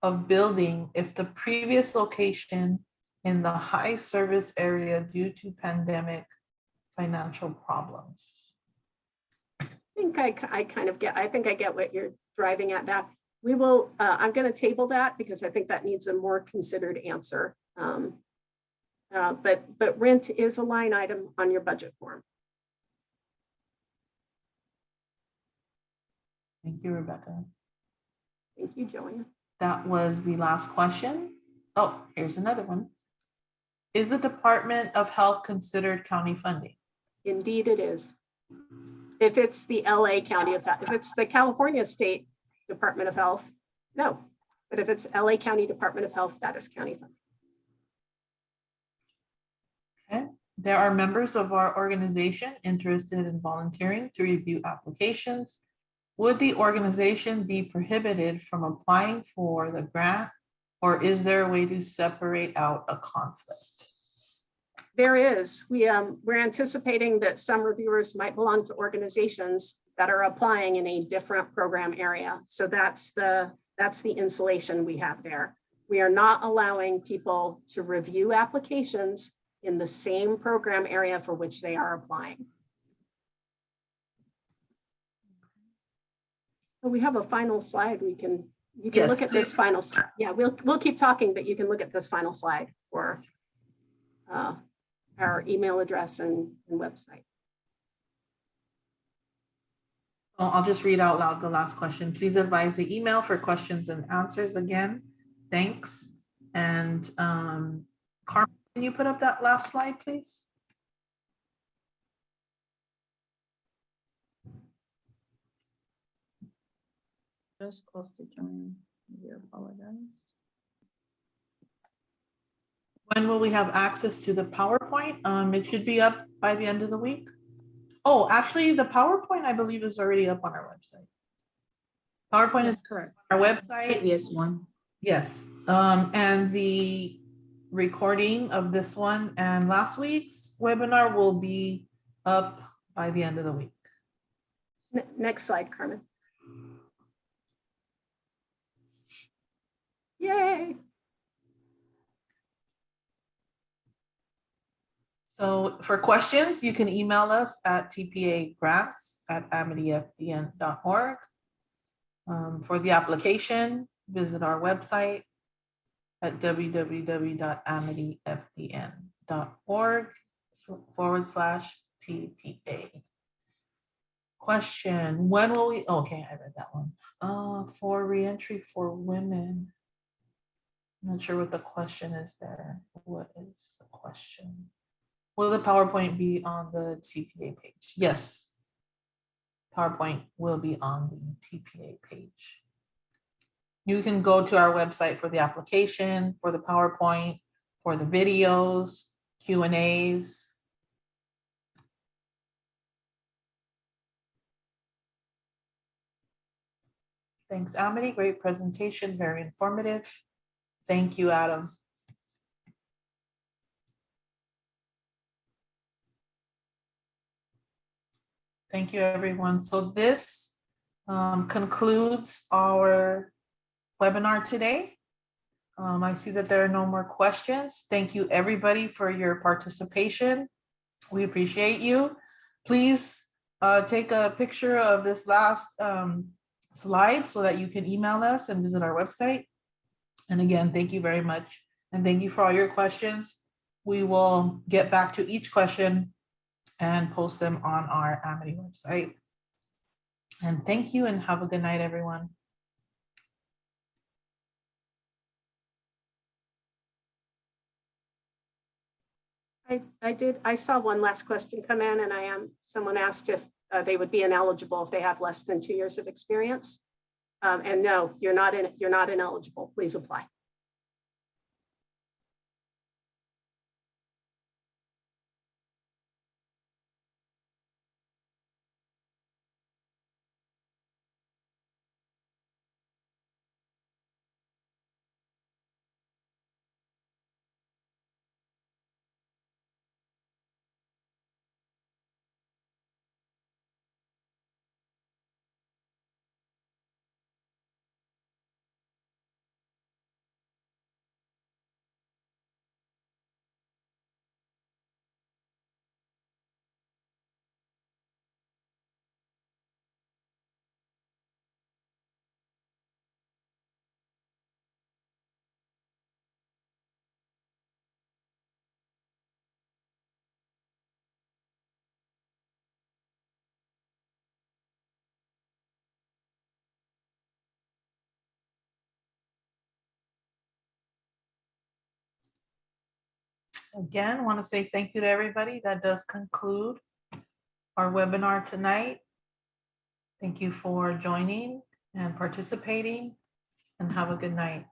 of building if the previous location in the high service area due to pandemic financial problems? I think I get what you're driving at that. We will, I'm going to table that because I think that needs a more considered answer. But rent is a line item on your budget form. Thank you, Rebecca. Thank you, Joanne. That was the last question. Oh, here's another one. Is the Department of Health considered county funding? Indeed it is. If it's the LA County of Health, if it's the California State Department of Health, no. But if it's LA County Department of Health, that is county funding. Okay. There are members of our organization interested in volunteering to review applications. Would the organization be prohibited from applying for the grant, or is there a way to separate out a conflict? There is. We're anticipating that some reviewers might belong to organizations that are applying in a different program area. So that's the insulation we have there. We are not allowing people to review applications in the same program area for which they are applying. But we have a final slide. You can Yes, look at this please. final slide. Yeah, we'll keep talking, but you can look at this final slide for our email address and website. I'll just read out loud the last question. Please advise the email for questions and answers again. Thanks. And Carmen, can you put up that last slide, please? Just close to join. We apologize. When will we have access to the PowerPoint? It should be up by the end of the week. Oh, actually, the PowerPoint, I believe, is already up on our website. PowerPoint is That's correct. our website. Previous one. Yes, and the recording of this one and last week's webinar will be up by the end of the week. Next slide, Carmen. Yay. So for questions, you can email us at tpagrants@amityfdn.org. For the application, visit our website at www.amityfdn.org/TPA. Question, when will we, okay, I read that one. For reentry for women. I'm not sure what the question is there. What is the question? Will the PowerPoint be on the TPA page? Yes. PowerPoint will be on the TPA page. You can go to our website for the application, for the PowerPoint, for the videos, Q&As. Thanks, Amity. Great presentation, very informative. Thank you, Adam. Thank you, everyone. So this concludes our webinar today. I see that there are no more questions. Thank you, everybody, for your participation. We appreciate you. Please take a picture of this last slide so that you can email us and visit our website. And again, thank you very much. And thank you for all your questions. We will get back to each question and post them on our Amity website. And thank you and have a good night, everyone. I saw one last question come in and someone asked if they would be ineligible if they have less than 2 years of experience. And no, you're not ineligible. Please apply. Again, want to say thank you to everybody. That does conclude our webinar tonight. Thank you for joining and participating, and have a good night.